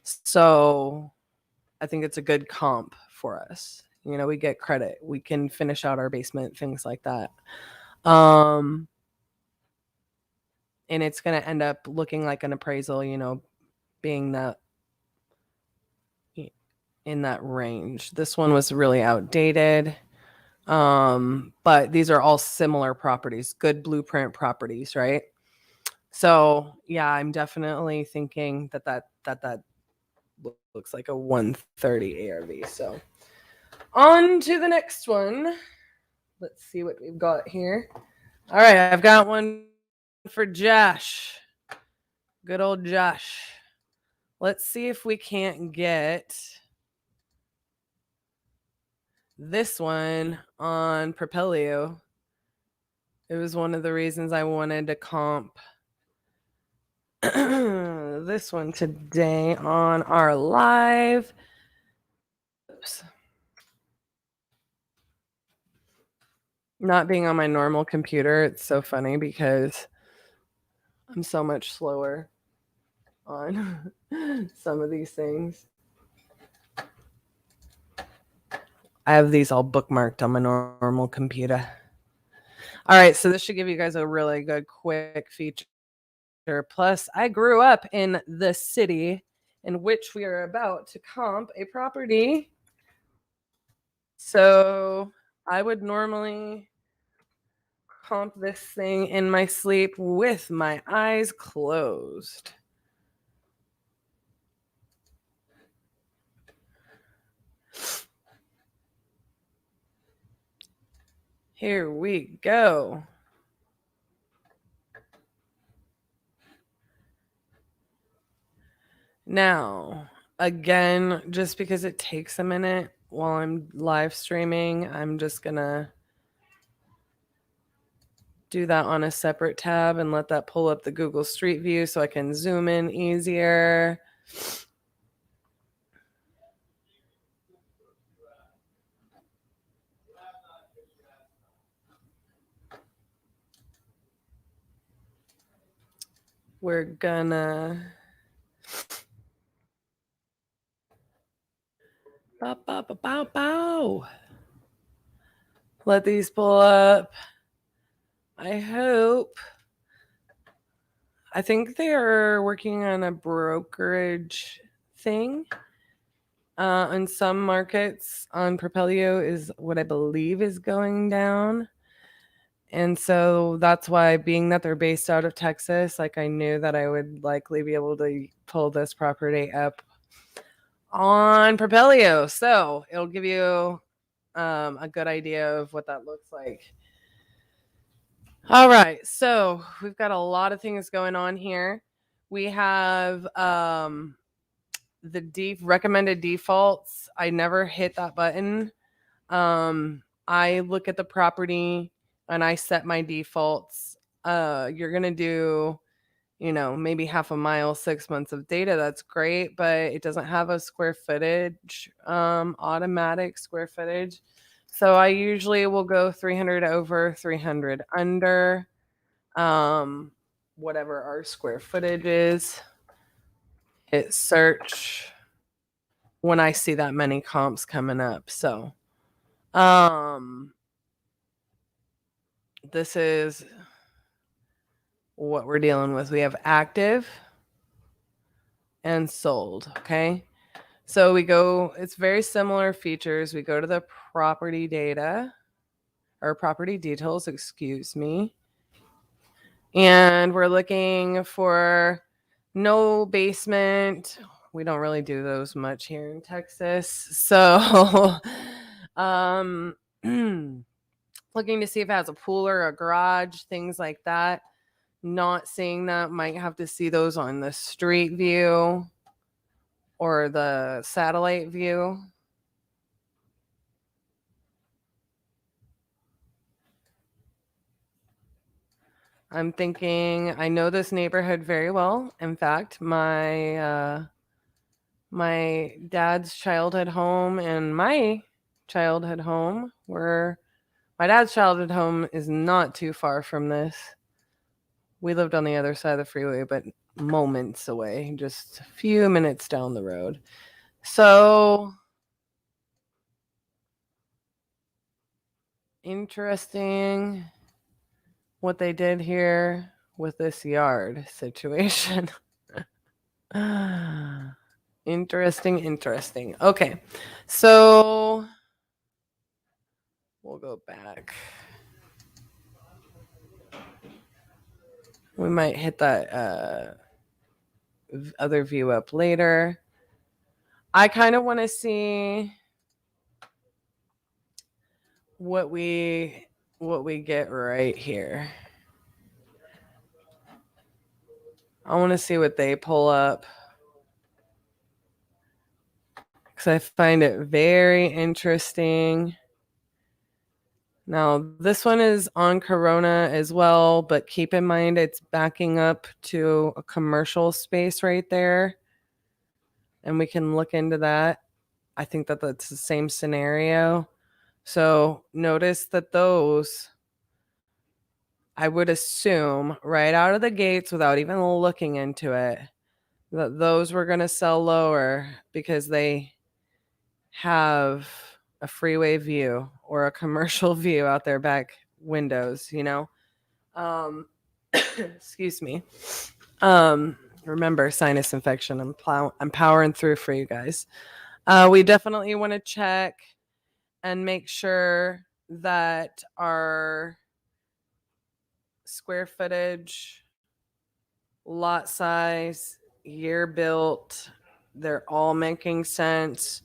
So I think it's a good comp for us. You know, we get credit. We can finish out our basement, things like that. And it's going to end up looking like an appraisal, you know, being that in that range. This one was really outdated. But these are all similar properties, good blueprint properties, right? So yeah, I'm definitely thinking that looks like a 130 ARV. So on to the next one. Let's see what we've got here. All right, I've got one for Josh. Good old Josh. Let's see if we can't get this one on Propelio. It was one of the reasons I wanted to comp this one today on our live. Oops. Not being on my normal computer, it's so funny because I'm so much slower on some of these things. I have these all bookmarked on my normal computer. All right, so this should give you guys a really good quick feature. Plus, I grew up in the city in which we are about to comp a property. So I would normally comp this thing in my sleep with my eyes closed. Here we go. Now, again, just because it takes a minute while I'm live streaming, I'm just gonna do that on a separate tab and let that pull up the Google Street View so I can zoom in easier. We're gonna let these pull up. I hope. I think they are working on a brokerage thing. In some markets on Propelio is what I believe is going down. And so that's why, being that they're based out of Texas, like I knew that I would likely be able to pull this property up on Propelio. So it'll give you a good idea of what that looks like. All right. So we've got a lot of things going on here. We have the recommended defaults. I never hit that button. I look at the property and I set my defaults. You're going to do, you know, maybe half a mile, 6 months of data. That's great, but it doesn't have a square footage, automatic square footage. So I usually will go 300 over, 300 under, whatever our square footage is. Hit search when I see that many comps coming up. So, this is what we're dealing with. We have active and sold. Okay. So we go, it's very similar features. We go to the property data or property details, excuse me. And we're looking for no basement. We don't really do those much here in Texas. So, looking to see if it has a pool or a garage, things like that. Not seeing that, might have to see those on the street view or the satellite view. I'm thinking, I know this neighborhood very well. In fact, my dad's childhood home and my childhood home my dad's childhood home is not too far from this. We lived on the other side of the freeway, but moments away, just a few minutes down the road. So interesting what they did here with this yard situation. Interesting. Okay. So we'll go back. We might hit that other view up later. I kind of want to see what we get right here. I want to see what they pull up because I find it very interesting. Now, this one is on Corona as well, but keep in mind it's backing up to a commercial space right there. And we can look into that. I think that that's the same scenario. So notice that those, I would assume right out of the gates without even looking into it, that those were going to sell lower because they have a freeway view or a commercial view out their back windows, you know? Excuse me. Remember sinus infection. I'm powering through for you guys. We definitely want to check and make sure that our square footage, lot size, year built, they're all making sense.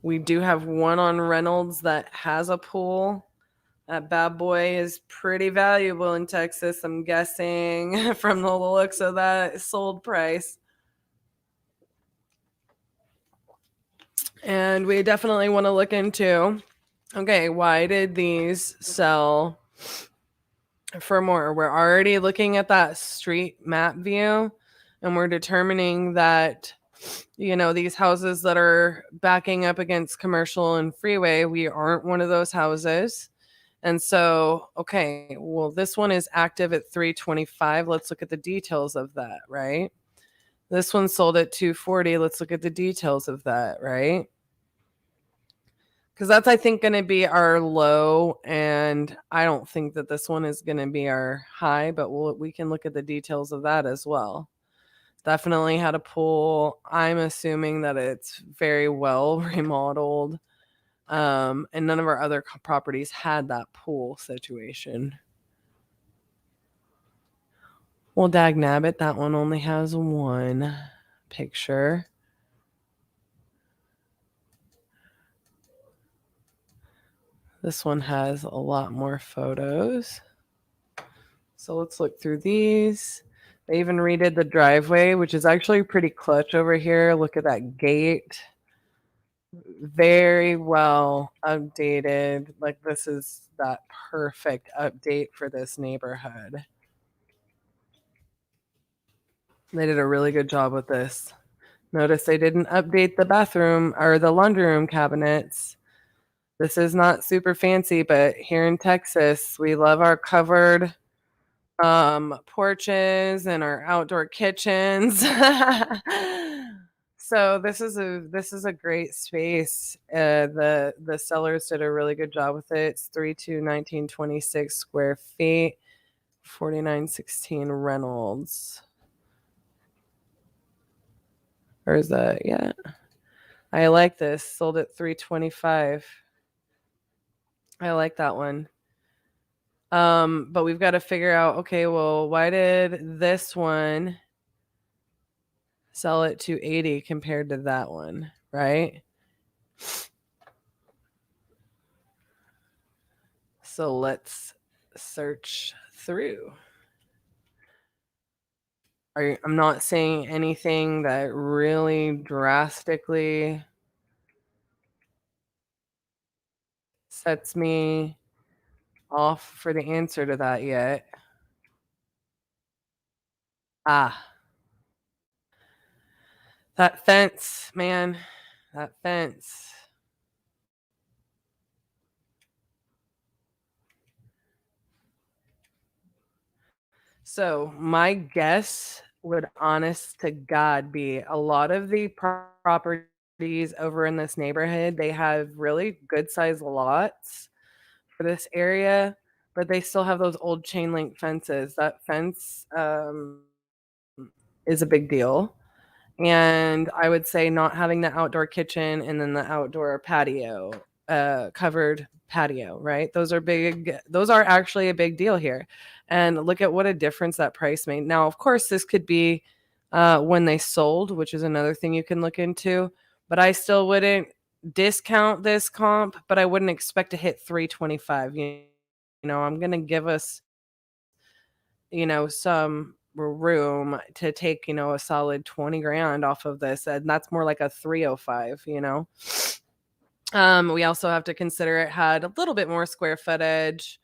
We do have one on Reynolds that has a pool. That bad boy is pretty valuable in Texas, I'm guessing, from the looks of that sold price. And we definitely want to look into, okay, why did these sell for more? We're already looking at that street map view and we're determining that, you know, these houses that are backing up against commercial and freeway, we aren't one of those houses. And so, okay, well, this one is active at 325. Let's look at the details of that, right? This one sold at 240. Let's look at the details of that, right? Because that's, I think, going to be our low. And I don't think that this one is going to be our high, but we can look at the details of that as well. Definitely had a pool. I'm assuming that it's very well remodeled. And none of our other properties had that pool situation. Well, dag nabbit, that one only has one picture. This one has a lot more photos. So let's look through these. They even redid the driveway, which is actually pretty clutch over here. Look at that gate. Very well updated. Like, this is that perfect update for this neighborhood. They did a really good job with this. Notice they didn't update the bathroom or the laundry room cabinets. This is not super fancy, but here in Texas, we love our covered porches and our outdoor kitchens. So this is a great space. The sellers did a really good job with it. It's 1926 square feet, 4916 Reynolds. Or is that, yeah? I like this. Sold at 325. I like that one. But we've got to figure out, okay, well, why did this one sell it to 80 compared to that one, right? So let's search through. I'm not saying anything that really drastically sets me off for the answer to that yet. Ah, that fence, man, that fence. So my guess would, honest to God, be a lot of the properties over in this neighborhood, they have really good sized lots for this area, but they still have those old chain link fences. That fence is a big deal. And I would say not having the outdoor kitchen and then the outdoor patio, covered patio, right? Those are actually a big deal here. And look at what a difference that price made. Now, of course, this could be when they sold, which is another thing you can look into, but I still wouldn't discount this comp, but I wouldn't expect to hit 325. I'm going to give us, some room to take, a solid 20 grand off of this. And that's more like a 305. We also have to consider it had a little bit more square footage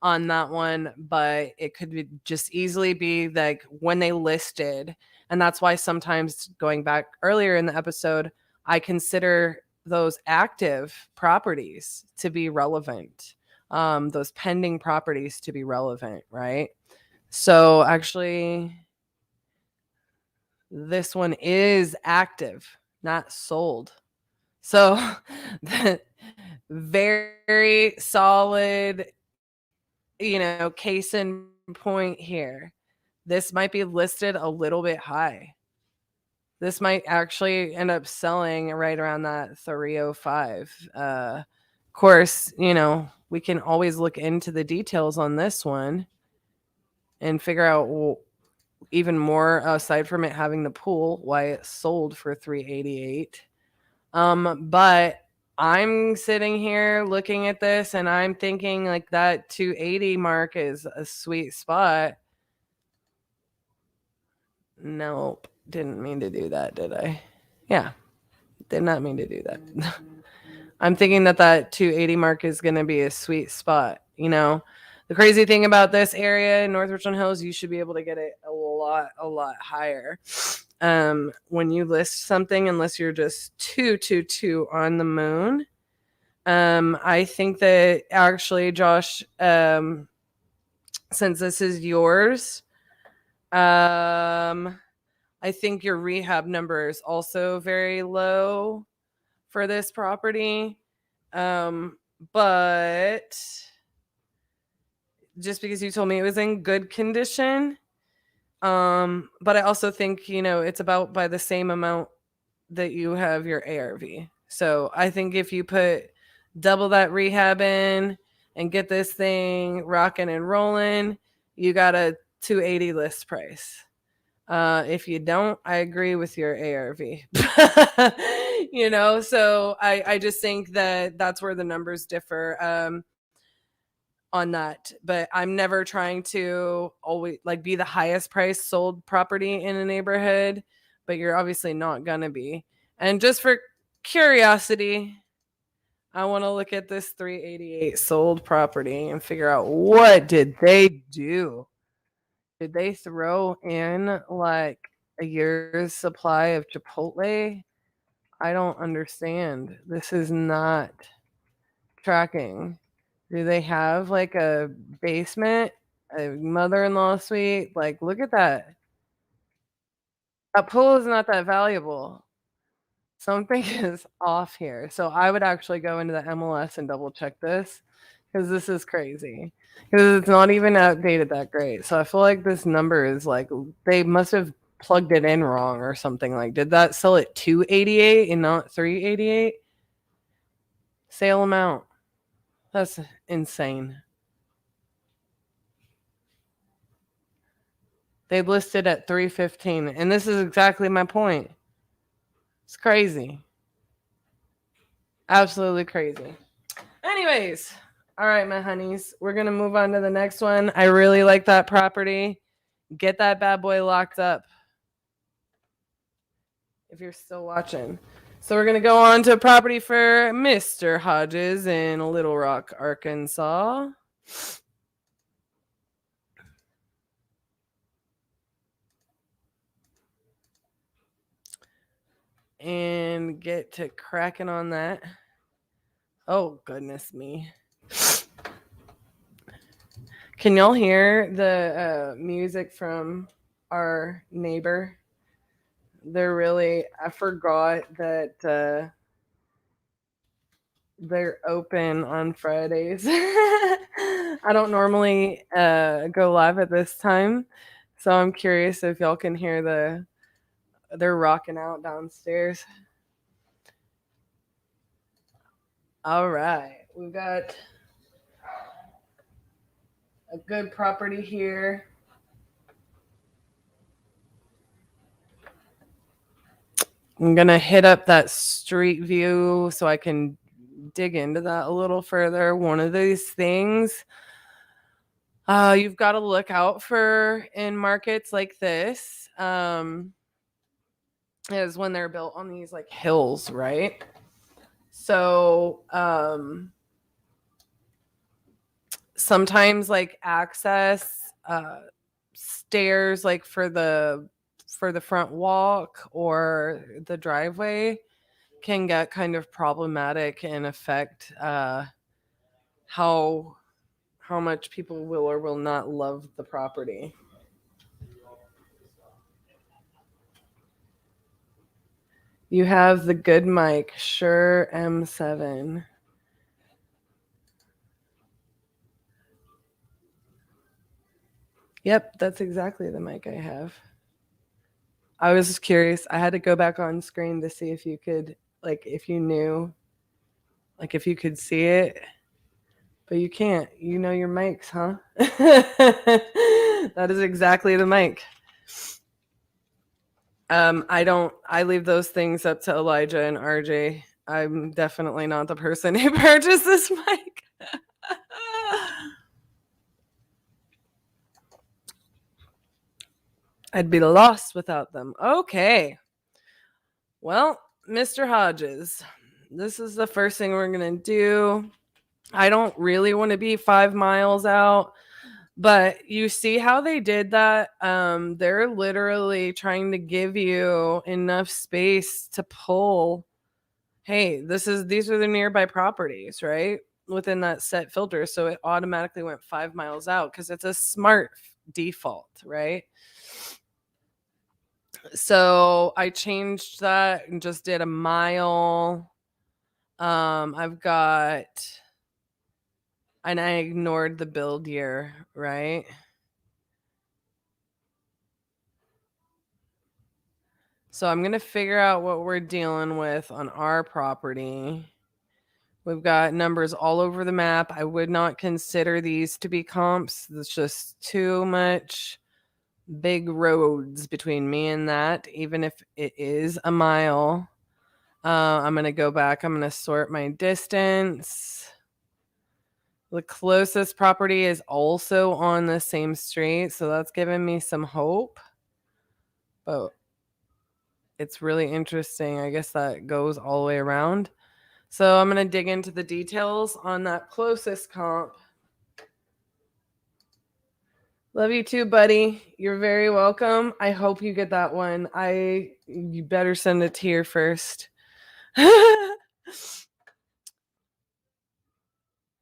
on that one, but it could just easily be like when they listed. And that's why sometimes going back earlier in the episode, I consider those active properties to be relevant, those pending properties to be relevant, right? So actually, this one is active, not sold. So very solid, case in point here. This might be listed a little bit high. This might actually end up selling right around that 305. Of course, we can always look into the details on this one and figure out even more, aside from it having the pool, why it sold for 388. But I'm sitting here looking at this and I'm thinking like that 280 mark is a sweet spot. Nope, didn't mean to do that, did I? Yeah, did not mean to do that. I'm thinking that 280 mark is going to be a sweet spot. The crazy thing about this area in North Richland Hills, you should be able to get it a lot higher. When you list something, unless you're just too on the moon. I think that actually, Josh, since this is yours, I think your rehab number is also very low for this property. But just because you told me it was in good condition, but I also think, it's about by the same amount that you have your ARV. So I think if you put double that rehab in and get this thing rocking and rolling, you got a 280 list price. If you don't, I agree with your ARV. So I just think that that's where the numbers differ on that. But I'm never trying to always like be the highest price sold property in a neighborhood, but you're obviously not gonna be. And just for curiosity, I want to look at this 388 sold property and figure out what did they do? Did they throw in like a year's supply of Chipotle? I don't understand. This is not tracking. Do they have like a basement, a mother-in-law suite? Like, look at that. A pool is not that valuable. Something is off here. So I would actually go into the MLS and double check this because this is crazy. Because it's not even outdated that great. So I feel like this number is like they must have plugged it in wrong or something. Like, did that sell at 288 and not 388? Sale amount. That's insane. They listed at 315, and this is exactly my point. It's crazy. Absolutely crazy. Anyways, all right, my honeys, we're going to move on to the next one. I really like that property. Get that bad boy locked up if you're still watching. So we're going to go on to a property for Mr. Hodges in Little Rock, Arkansas. And get to cracking on that. Oh, goodness me. Can y'all hear the music from our neighbor? I forgot that they're open on Fridays. I don't normally go live at this time, so I'm curious if y'all can hear they're rocking out downstairs. All right, we've got a good property here. I'm gonna hit up that street view so I can dig into that a little further. One of these things you've got to look out for in markets like this is when they're built on these like hills, right? So sometimes like access stairs like for the front walk or the driveway can get kind of problematic and affect how much people will or will not love the property. You have the good mic, Shure M7. Yep, that's exactly the mic I have. I was just curious. I had to go back on screen to see if you could, like, if you knew, like, if you could see it. But you can't. You know your mics, huh? That is exactly the mic. I leave those things up to Elijah and RJ. I'm definitely not the person who purchased this mic. I'd be lost without them. Okay. Well, Mr. Hodges, this is the first thing we're going to do. I don't really want to be 5 miles out, but you see how they did that? They're literally trying to give you enough space to pull. Hey, these are the nearby properties, right? Within that set filter. So it automatically went 5 miles out because it's a smart default, right? So I changed that and just did a mile. I've got, and I ignored the build year, right? So I'm going to figure out what we're dealing with on our property. We've got numbers all over the map. I would not consider these to be comps. There's just too much big roads between me and that, even if it is a mile. I'm going to go back. I'm going to sort my distance. The closest property is also on the same street, so that's giving me some hope. But it's really interesting. I guess that goes all the way around. So I'm going to dig into the details on that closest comp. Love you too, buddy. You're very welcome. I hope you get that one. You better send it here first.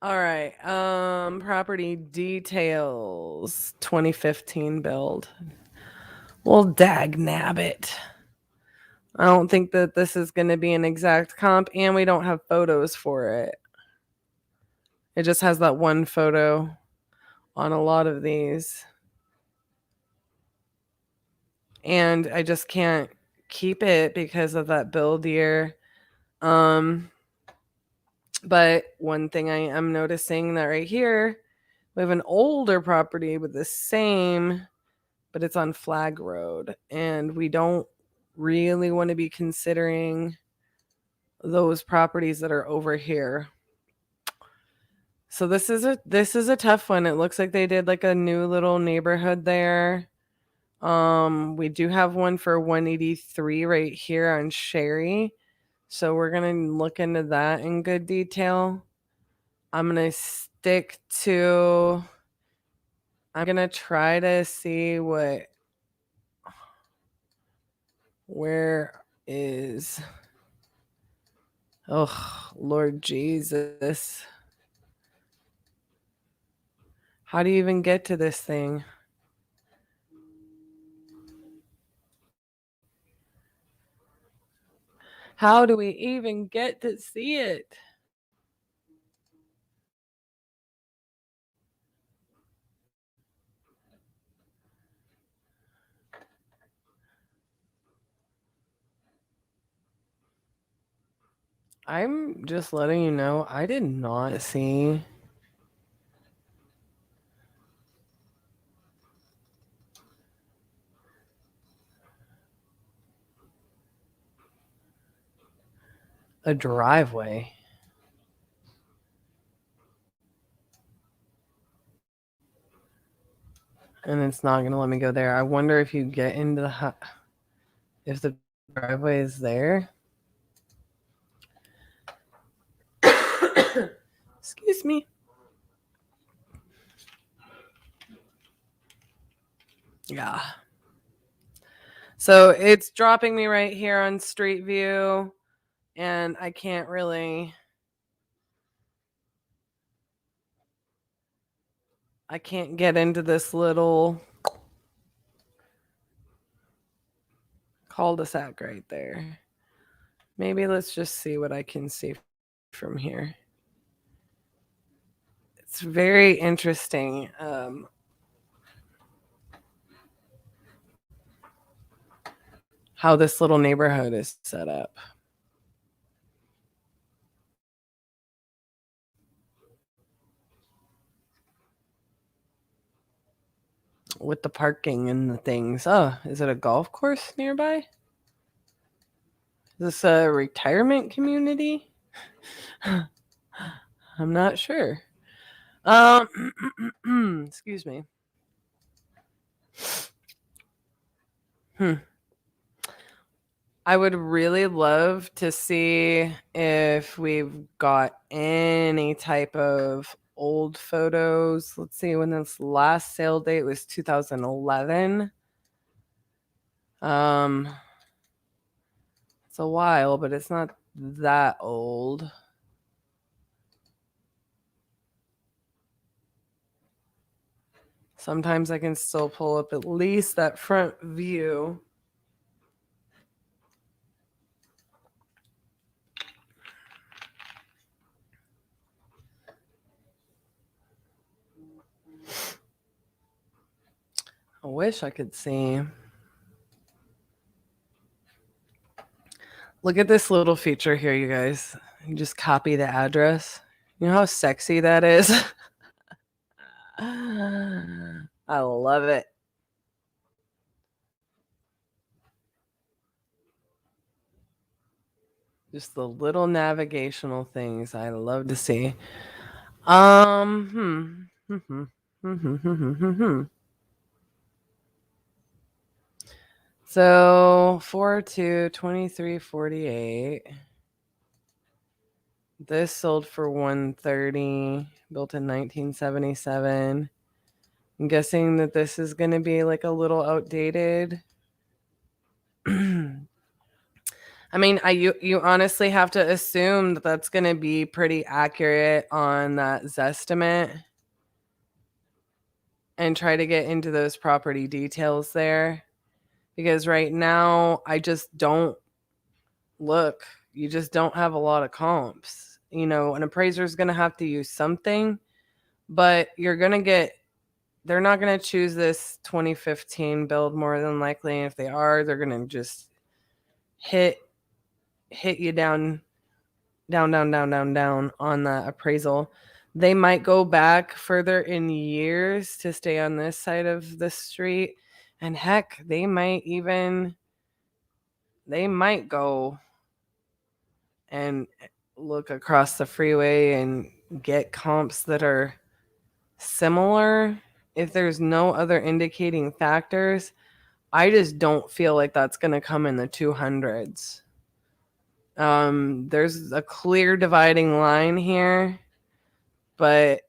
All right. Property details 2015 build. Well, dag nabbit. I don't think that this is going to be an exact comp, and we don't have photos for it. It just has that one photo on a lot of these. And I just can't keep it because of that build year. But one thing I am noticing that right here, we have an older property with the same, but it's on Flag Road. And we don't really want to be considering those properties that are over here. So this is a tough one. It looks like they did like a new little neighborhood there. We do have one for 183 right here on Sherry. So we're going to look into that in good detail. I'm going to try to see where is, oh, Lord Jesus. How do you even get to this thing? How do we even get to see it? I'm just letting you know, I did not see a driveway. And it's not going to let me go there. I wonder if you get into the if the driveway is there. Excuse me. Yeah. So it's dropping me right here on Street View, and I can't get into this little cul-de-sac right there. Maybe let's just see what I can see from here. It's very interesting. How this little neighborhood is set up. With the parking and the things. Oh, is it a golf course nearby? Is this a retirement community? I'm not sure. Excuse me. I would really love to see if we've got any type of old photos. Let's see, when this last sale date was 2011. It's a while, but it's not that old. Sometimes I can still pull up at least that front view. I wish I could see. Look at this little feature here, you guys. You just copy the address. You know how sexy that is? I love it. Just the little navigational things I love to see. So 4/2/23/48. This sold for 130, built in 1977. I'm guessing that this is going to be like a little outdated. I mean, you honestly have to assume that that's going to be pretty accurate on that Zestimate and try to get into those property details there, because right now I just don't look. You just don't have a lot of comps. You know, an appraiser is going to have to use something, but you're going to get, they're not going to choose this 2015 build more than likely. And if they are, they're going to just hit you down on the appraisal. They might go back further in years to stay on this side of the street, and heck, they might go and look across the freeway and get comps that are similar. If there's no other indicating factors, I just don't feel like that's going to come in the 200s. There's a clear dividing line here, but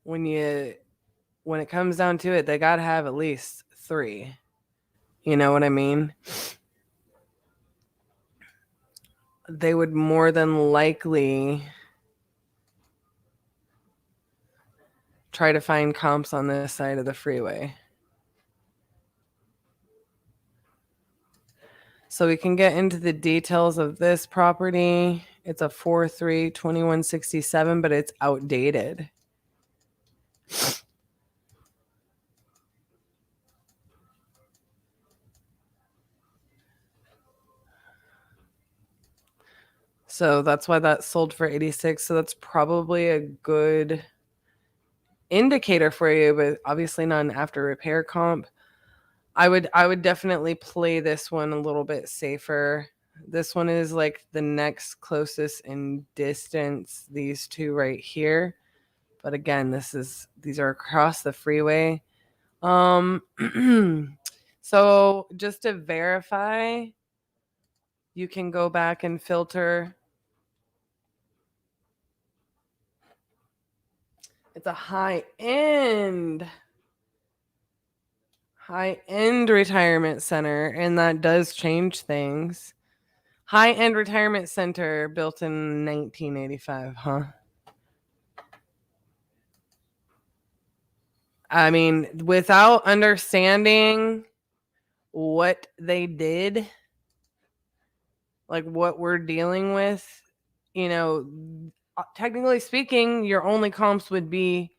when it comes down to it, they got to have at least 3. You know what I mean? They would more than likely try to find comps on this side of the freeway. So we can get into the details of this property. It's a 4-3-2167, but it's outdated. So that's why that sold for 86. So that's probably a good indicator for you, but obviously not an after repair comp. I would definitely play this one a little bit safer. This one is like the next closest in distance, these two right here. But again, these are across the freeway. So just to verify, you can go back and filter. It's a high-end retirement center, and that does change things. High-end retirement center built in 1985, huh? I mean, without understanding what they did, like what we're dealing with, technically speaking, your only comps would be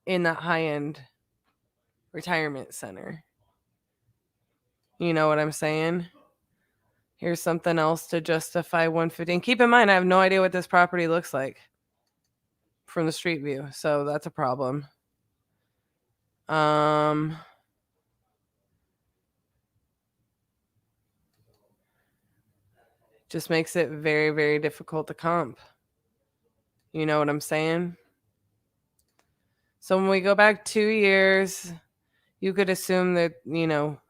in that high-end retirement center. You know what I'm saying? Here's something else to justify 150. And keep in mind, I have no idea what this property looks like from the street view, so that's a problem. Just makes it very, very difficult to comp. You know what I'm saying? So when we go back 2 years, you could assume that,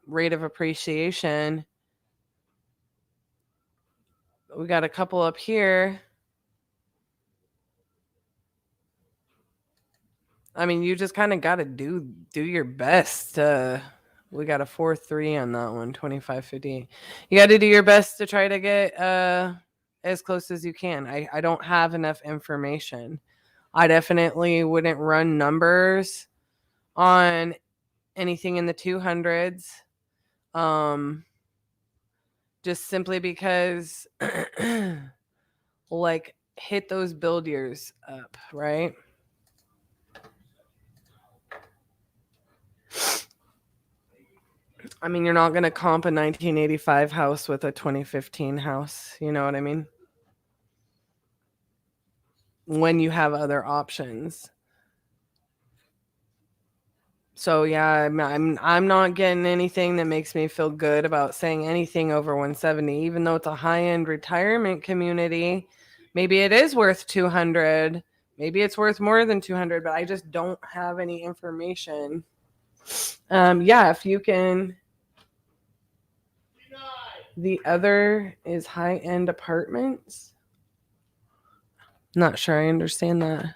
rate of appreciation. We got a couple up here. I mean, you just kind of got to do your best. We got a 4-3 on that one, 2550. You got to do your best to try to get as close as you can. I don't have enough information. I definitely wouldn't run numbers on anything in the 200s. Just simply because like hit those build years up, right? I mean, you're not going to comp a 1985 house with a 2015 house. You know what I mean? When you have other options. So yeah, I'm not getting anything that makes me feel good about saying anything over 170, even though it's a high-end retirement community. Maybe it is worth 200. Maybe it's worth more than 200, but I just don't have any information. Yeah, if you can. The other is high-end apartments. Not sure I understand that.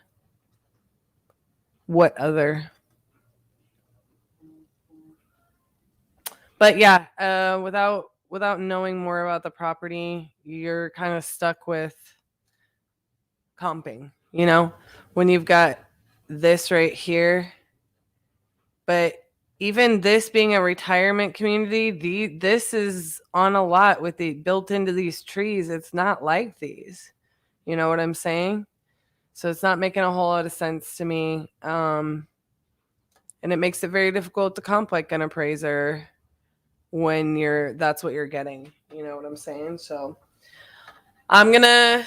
What other? But yeah, without knowing more about the property, you're kind of stuck with comping, when you've got this right here. But even this being a retirement community, this is on a lot with the built into these trees. It's not like these. You know what I'm saying? So it's not making a whole lot of sense to me. And it makes it very difficult to comp like an appraiser when that's what you're getting. You know what I'm saying? So I'm gonna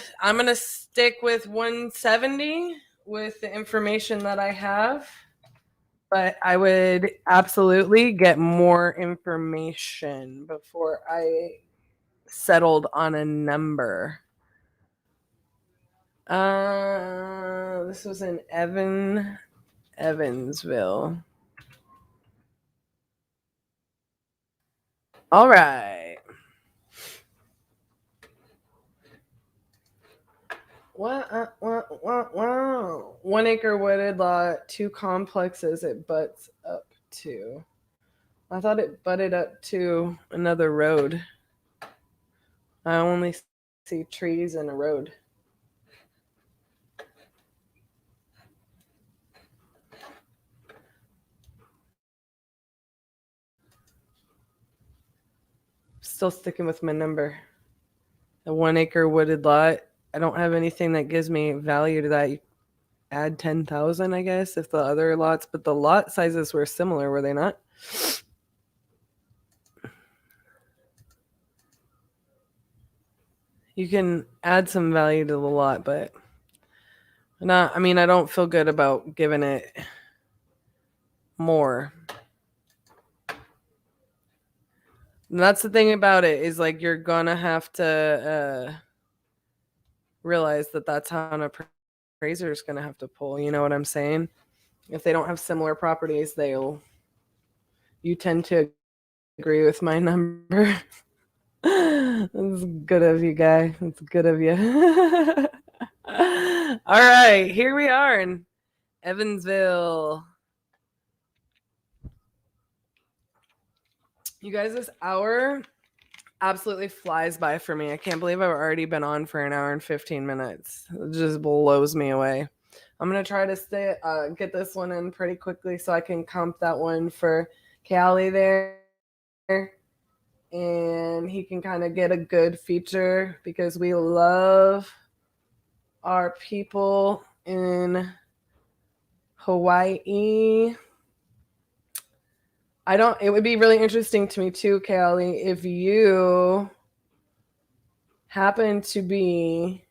stick with 170 with the information that I have, but I would absolutely get more information before I settled on a number. This was in Evansville. All right. Wow. 1 acre wooded lot, 2 complexes it butts up to. I thought it butted up to another road. I only see trees and a road. still sticking with my number. A 1 acre wooded lot. I don't have anything that gives me value to that. You add 10,000, I guess, if the other lots, but the lot sizes were similar, were they not? You can add some value to the lot, but not, I mean, I don't feel good about giving it more. And that's the thing about it, is like you're gonna have to realize that that's how an appraiser is gonna have to pull. You know what I'm saying? If they don't have similar properties, you tend to agree with my number. That's good of you, guy. That's good of you. All right, here we are in Evansville. You guys, this hour absolutely flies by for me. I can't believe I've already been on for an hour and 15 minutes. It just blows me away. I'm going to try to get this one in pretty quickly so I can comp that one for Callie there. And he can kind of get a good feature because we love our people in Hawaii. It would be really interesting to me too, Callie, if you happen to be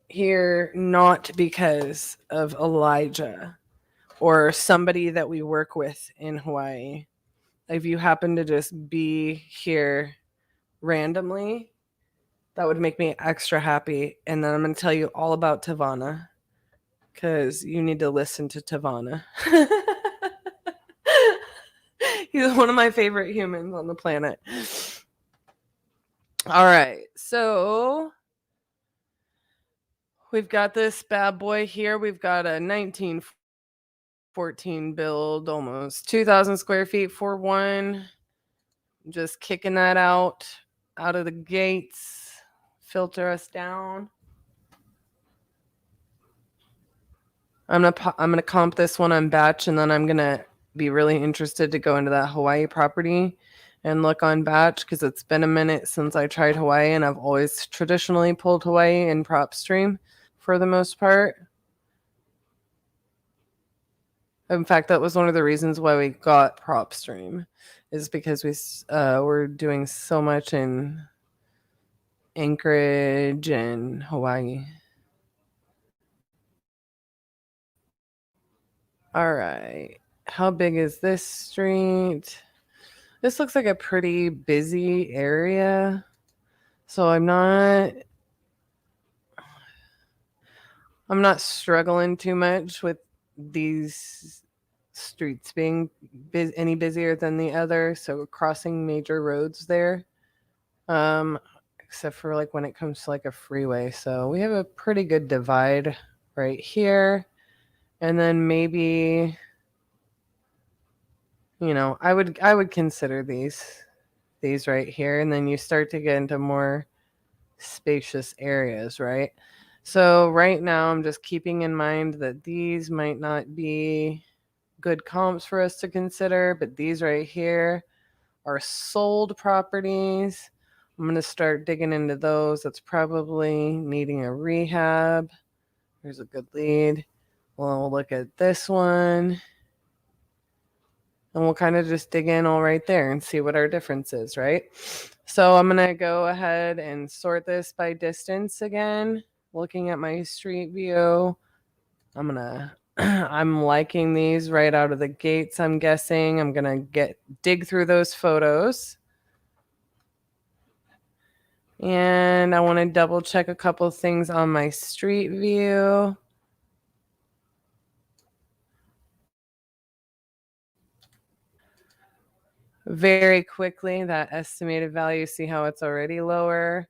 here not because of Elijah or somebody that we work with in Hawaii. If you happen to just be here randomly, that would make me extra happy. And then I'm going to tell you all about Tavana because you need to listen to Tavana. He's one of my favorite humans on the planet. All right. So we've got this bad boy here. We've got a 1914 build, almost 2,000 square feet for one. Just kicking that out of the gates. Filter us down. I'm gonna comp this one on batch, and then I'm gonna be really interested to go into that Hawaii property and look on batch because it's been a minute since I tried Hawaii, and I've always traditionally pulled Hawaii in prop stream for the most part. In fact, that was one of the reasons why we got prop stream, is because we were doing so much in Anchorage and Hawaii. All right. How big is this street? This looks like a pretty busy area. So I'm not struggling too much with these streets being any busier than the other. So crossing major roads there. Except for like when it comes to like a freeway. So we have a pretty good divide right here. And then maybe, I would consider these right here. And then you start to get into more spacious areas, right? So right now I'm just keeping in mind that these might not be good comps for us to consider, but these right here are sold properties. I'm going to start digging into those. That's probably needing a rehab. There's a good lead. We'll look at this one. And we'll kind of just dig in all right there and see what our difference is, right? So I'm going to go ahead and sort this by distance again. Looking at my street view, I'm liking these right out of the gates, I'm guessing. I'm going to dig through those photos. And I want to double check a couple things on my street view. Very quickly, that estimated value, see how it's already lower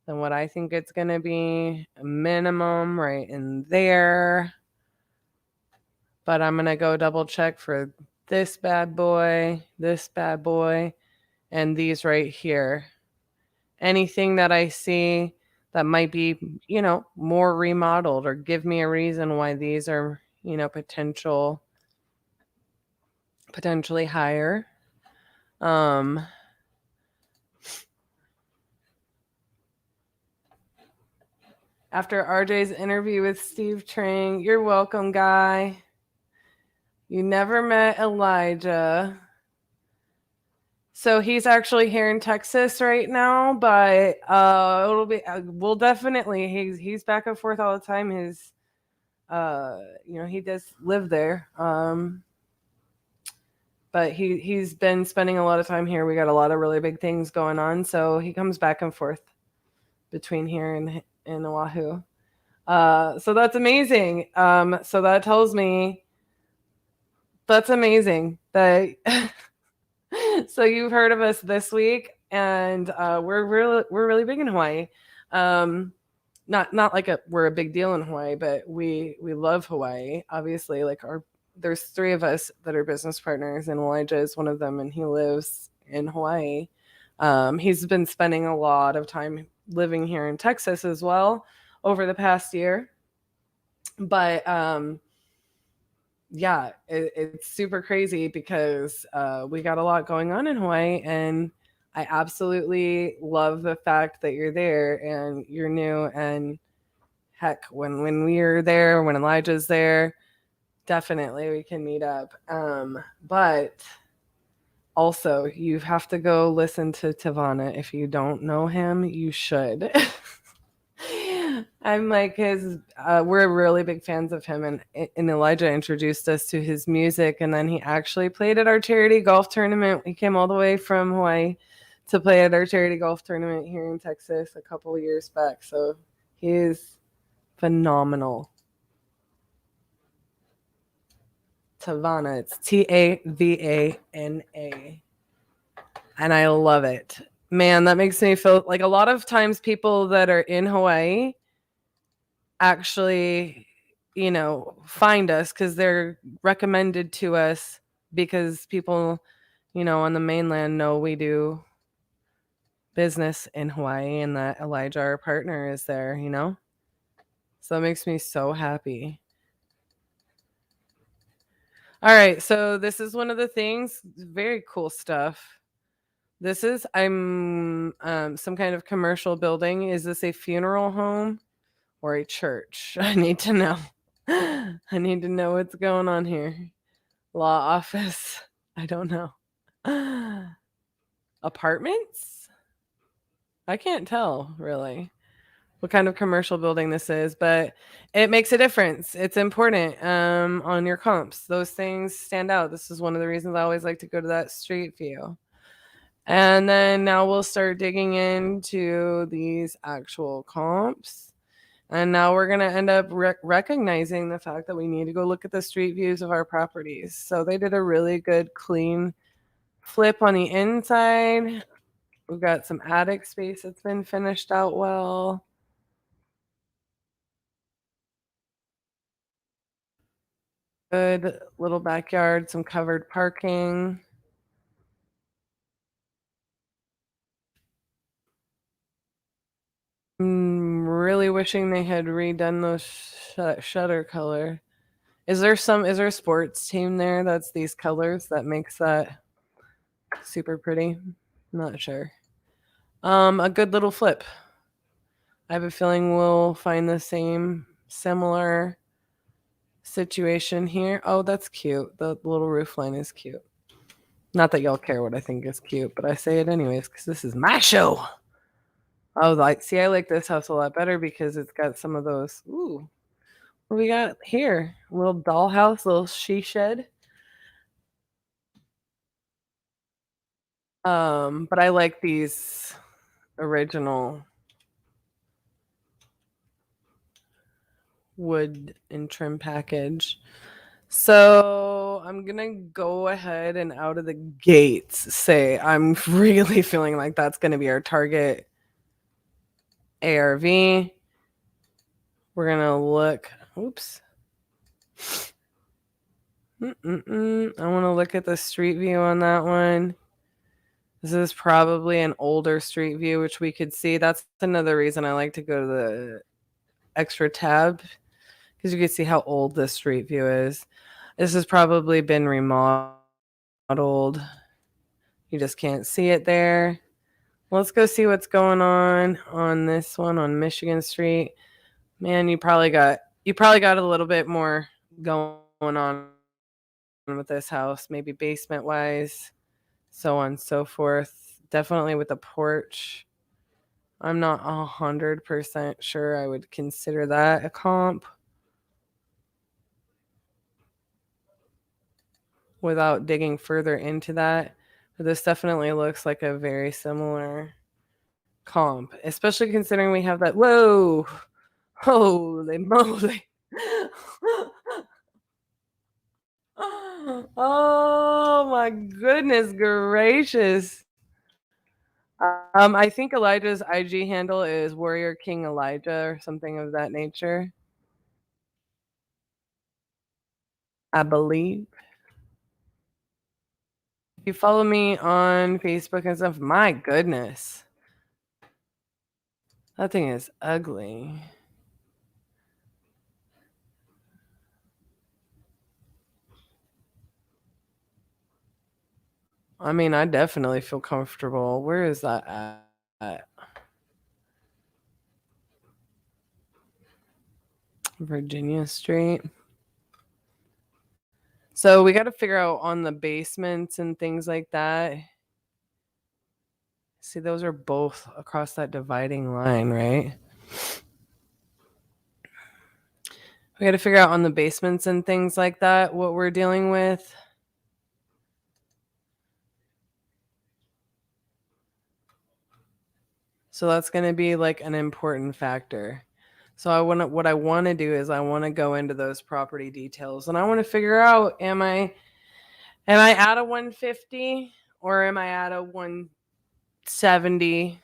than what I think it's going to be. A minimum right in there. But I'm going to go double check for this bad boy, and these right here. Anything that I see that might be, more remodeled or give me a reason why these are, potentially higher. after RJ's interview with Steve Trang. You're welcome, guy. You never met Elijah. So he's actually here in Texas right now, but it'll be we'll definitely he's back and forth all the time. His he does live there. But he's been spending a lot of time here. We got a lot of really big things going on, so he comes back and forth between here and Oahu. So that's amazing. So that tells me that's amazing that so you've heard of us this week, and we're really big in Hawaii. Not like we're a big deal in Hawaii, but we love Hawaii. Obviously, like there's 3 of us that are business partners, and Elijah is one of them, and he lives in Hawaii. He's been spending a lot of time living here in Texas as well over the past year. But yeah, it's super crazy because we got a lot going on in Hawaii, and I absolutely love the fact that you're there and you're new. And heck, when we're there, when Elijah's there, definitely we can meet up. But also, you have to go listen to Tavana. If you don't know him, you should. I'm like we're really big fans of him, and Elijah introduced us to his music, and then he actually played at our charity golf tournament. He came all the way from Hawaii to play at our charity golf tournament here in Texas a couple of years back. So he is phenomenal. Tavana, it's Tavana, and I love it. Man, that makes me feel like a lot of times people that are in Hawaii actually, find us because they're recommended to us because people, on the mainland know we do business in Hawaii and that Elijah, our partner, is there, So it makes me so happy. All right, so this is one of the things, very cool stuff. This is some kind of commercial building. Is this a funeral home or a church? I need to know. I need to know what's going on here. Law office. I don't know. Apartments? I can't tell really what kind of commercial building this is, but it makes a difference. It's important on your comps. Those things stand out. This is one of the reasons I always like to go to that street view. And then now we'll start digging into these actual comps. And now we're going to end up recognizing the fact that we need to go look at the street views of our properties. So they did a really good, clean flip on the inside. We've got some attic space that's been finished out well. Good little backyard, some covered parking. I'm really wishing they had redone those shutter color. Is there a sports team there that's these colors that makes that super pretty? Not sure. A good little flip. I have a feeling we'll find the same similar situation here. Oh, that's cute. The little roof line is cute. Not that y'all care what I think is cute, but I say it anyways because this is my show. I like this house a lot better because it's got some of those. Ooh, what we got here? A little dollhouse, little she shed. But I like these original wood and trim package. So I'm gonna go ahead and out of the gates say I'm really feeling like that's gonna be our target ARV. We're gonna look. Oops. I want to look at the street view on that one. This is probably an older street view, which we could see. That's another reason I like to go to the extra tab because you can see how old this street view is. This has probably been remodeled. You just can't see it there. Let's go see what's going on this one on Michigan Street. Man, you probably got a little bit more going on with this house, maybe basement wise, so on and so forth. Definitely with the porch. I'm not 100% sure I would consider that a comp without digging further into that. But this definitely looks like a very similar comp, especially considering we have that. Whoa, holy moly. Oh my goodness gracious. I think Elijah's IG handle is Warrior King Elijah or something of that nature. I believe. If you follow me on Facebook and stuff, my goodness. That thing is ugly. I mean, I definitely feel comfortable. Where is that at? Virginia Street. So we got to figure out on the basements and things like that. See, those are both across that dividing line, right? We got to figure out on the basements and things like that what we're dealing with. So that's going to be like an important factor. So what I want to do is I want to go into those property details and I want to figure out am I at a 150 or am I at a 170,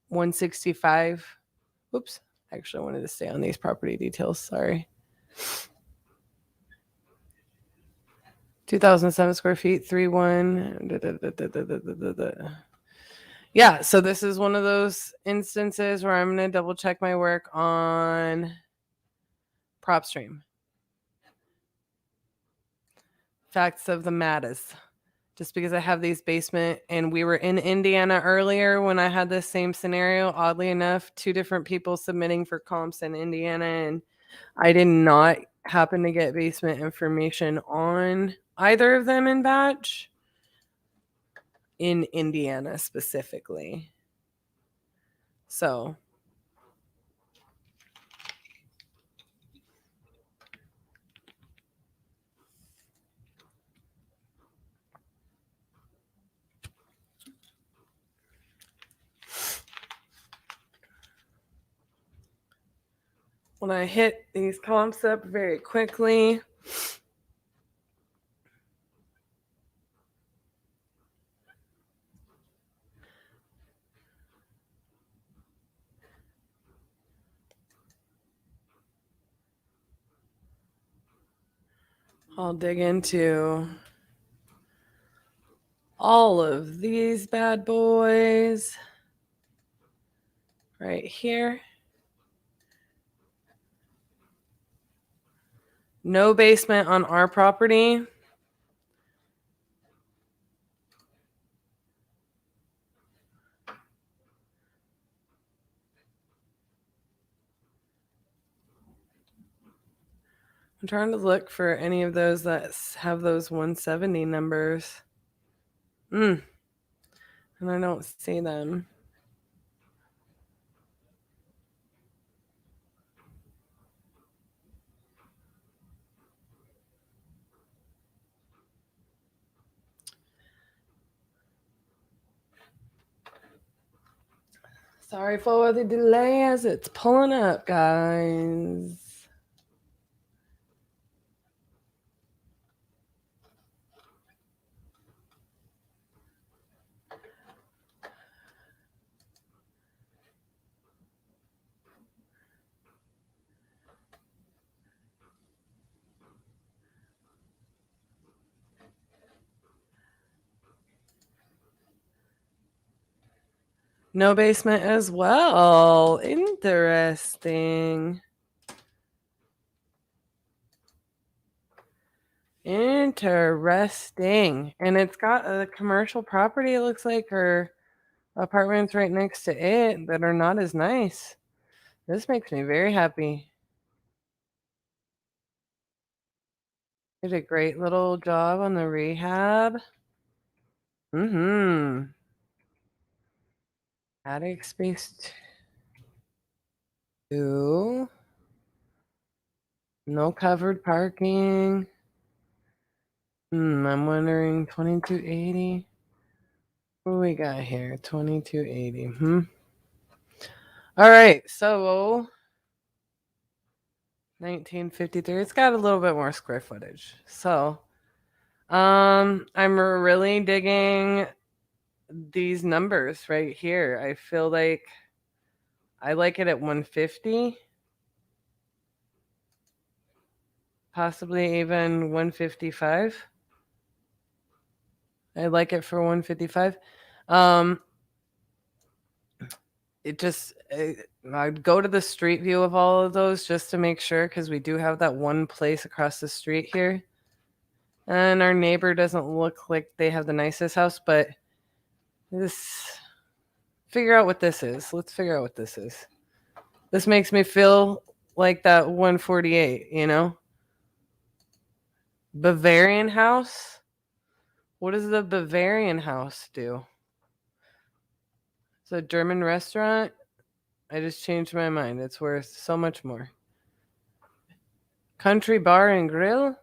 165? Oops. Actually, I wanted to stay on these property details. Sorry. 2007 square feet, 3-1. Yeah, so this is one of those instances where I'm going to double check my work on PropStream. Facts of the matters. Just because I have these basement and we were in Indiana earlier when I had this same scenario, oddly enough, 2 different people submitting for comps in Indiana, and I did not happen to get basement information on either of them in batch in Indiana specifically. So when I hit these comps up very quickly, I'll dig into all of these bad boys right here. No basement on our property. I'm trying to look for any of those that have those 170 numbers. And I don't see them. Sorry for the delay as it's pulling up, guys. No basement as well. Interesting. Interesting. And it's got a commercial property, it looks like, or apartments right next to it that are not as nice. This makes me very happy. Did a great little job on the rehab. Mm-hmm. Attic space 2. No covered parking. I'm wondering 2280. What do we got here? 2280. All right, so 1953. It's got a little bit more square footage. So, I'm really digging these numbers right here. I feel like I like it at 150, possibly even 155. I like it for 155. I'd go to the street view of all of those just to make sure, because we do have that one place across the street here. And our neighbor doesn't look like they have the nicest house, but figure out what this is. Let's figure out what this is. This makes me feel like that 148, Bavarian house? What does the Bavarian house do? It's a German restaurant. I just changed my mind. It's worth so much more. Country bar and grill?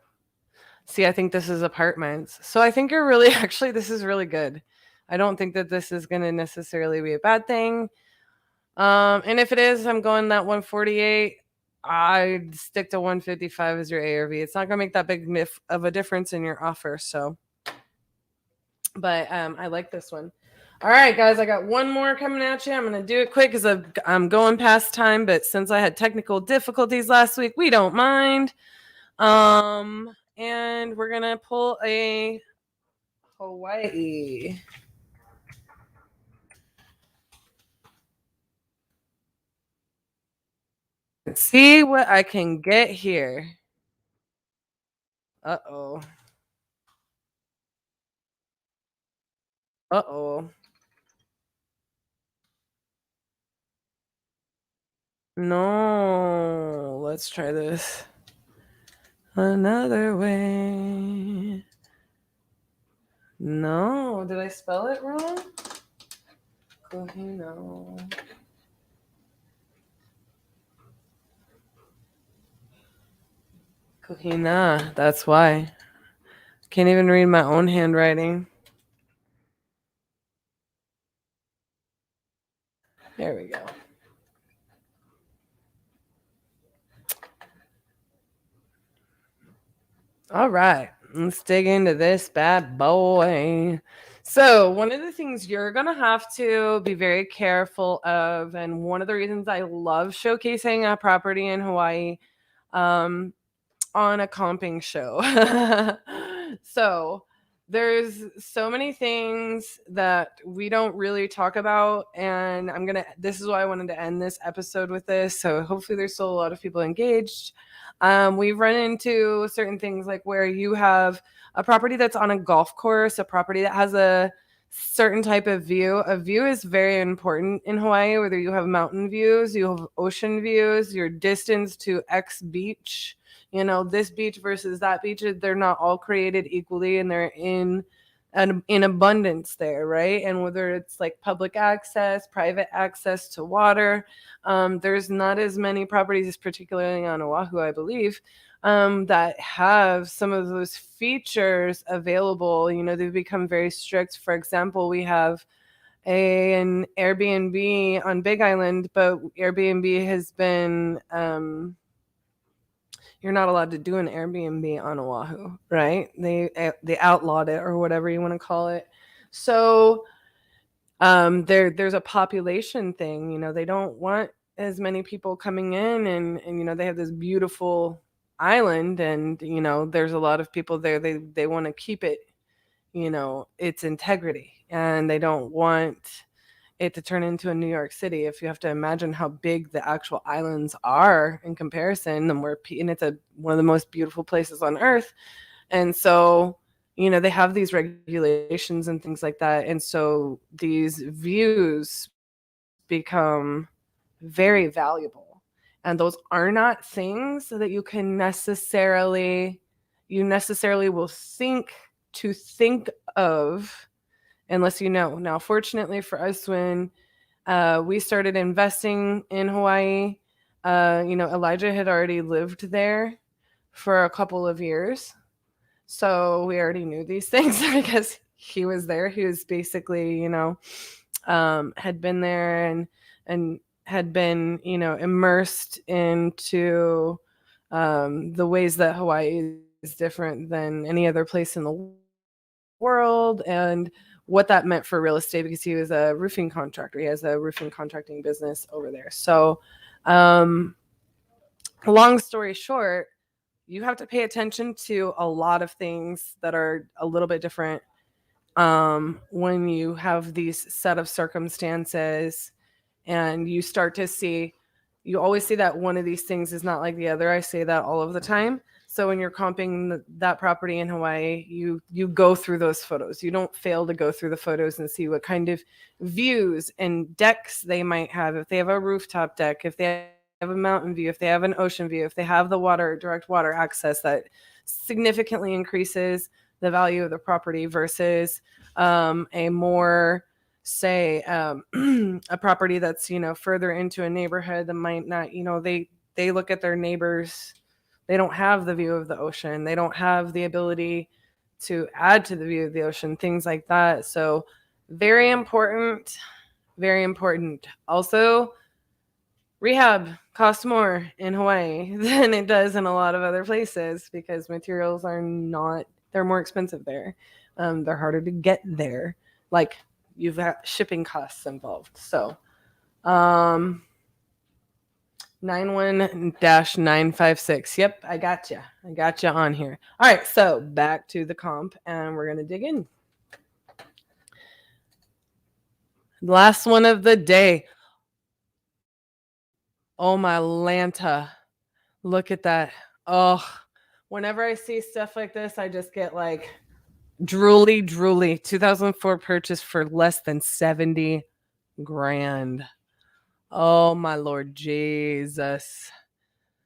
See, I think this is apartments. So I think this is really good. I don't think that this is going to necessarily be a bad thing. And if it is, I'm going that 148. I'd stick to 155 as your ARV. It's not going to make that big of a difference in your offer. So, but I like this one. All right, guys, I got one more coming at you. I'm going to do it quick because I'm going past time. But since I had technical difficulties last week, we don't mind. And we're going to pull a Hawaii. Let's see what I can get here. Uh-oh. Uh-oh. No, let's try this another way. No, did I spell it wrong? Kohino. Kohina, that's why. Can't even read my own handwriting. There we go. All right, let's dig into this bad boy. So, one of the things you're going to have to be very careful of, and one of the reasons I love showcasing a property in Hawaii on a comping show. So, there's so many things that we don't really talk about, and this is why I wanted to end this episode with this. So, hopefully, there's still a lot of people engaged. We've run into certain things like where you have a property that's on a golf course, a property that has a certain type of view. A view is very important in Hawaii, whether you have mountain views, you have ocean views, your distance to X beach, this beach versus that beach, they're not all created equally, and they're in abundance there, right? And whether it's like public access, private access to water, there's not as many properties, particularly on Oahu, I believe, that have some of those features available. They've become very strict. For example, we have an Airbnb on Big Island, but Airbnb has been you're not allowed to do an Airbnb on Oahu, right? They outlawed it, or whatever you want to call it. So there's a population thing. They don't want as many people coming in, and they have this beautiful island, and there's a lot of people there. They want to keep it, its integrity, and they don't want it to turn into a New York City. If you have to imagine how big the actual islands are in comparison, and it's one of the most beautiful places on earth. And so, they have these regulations and things like that. And so these views become very valuable. And those are not things that you necessarily will think of unless you know. Now, fortunately for us, when we started investing in Hawaii, Elijah had already lived there for a couple of years. So we already knew these things because he was there. He was basically, had been there and had been, immersed into the ways that Hawaii is different than any other place in the world, and what that meant for real estate, because he was a roofing contractor. He has a roofing contracting business over there. So, long story short, you have to pay attention to a lot of things that are a little bit different when you have these set of circumstances, and you start to see, you always see that one of these things is not like the other. I say that all of the time. So when you're comping that property in Hawaii, you go through those photos. You don't fail to go through the photos and see what kind of views and decks they might have. If they have a rooftop deck, if they have a mountain view, if they have an ocean view, if they have the direct water access, that significantly increases the value of the property versus a more, say, a property that's, further into a neighborhood that might not, they look at their neighbors. They don't have the view of the ocean. They don't have the ability to add to the view of the ocean, things like that. So very important, very important. Also, rehab costs more in Hawaii than it does in a lot of other places because materials they're more expensive there. They're harder to get there. Like, you've got shipping costs involved. So, 91-956. Yep, I got you on here. All right, so back to the comp, and we're going to dig in. Last one of the day. Oh, my Lanta. Look at that. Oh, whenever I see stuff like this, I just get like drooly. 2004 purchase for less than 70 grand. Oh, my Lord Jesus.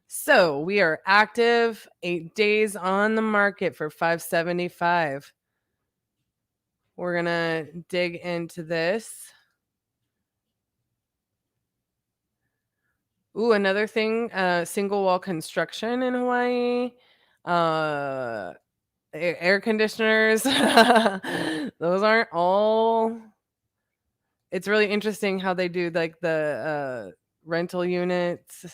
So we are active, 8 days on the market for 575. We're going to dig into this. Ooh, another thing, single wall construction in Hawaii. Air conditioners. Those aren't all. It's really interesting how they do like the rental units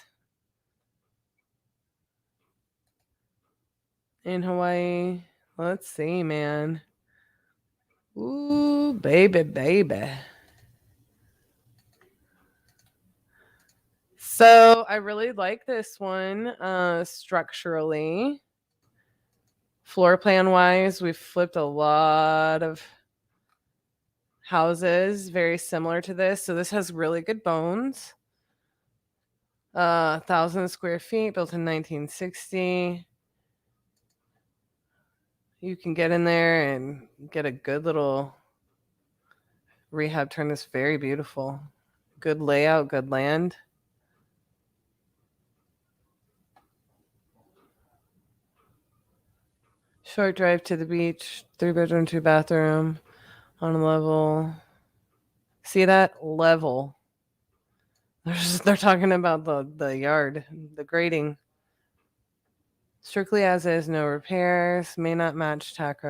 in Hawaii. Let's see, man. Ooh, baby. So I really like this one structurally. Floor plan wise, we've flipped a lot of houses very similar to this. So this has really good bones. 1,000 square feet, built in 1960. You can get in there and get a good little rehab, turn this very beautiful. Good layout, good land. Short drive to the beach, 3-bedroom, 2-bathroom on a level. See that? Level. They're talking about the yard, the grading. Strictly as is, no repairs, may not match tax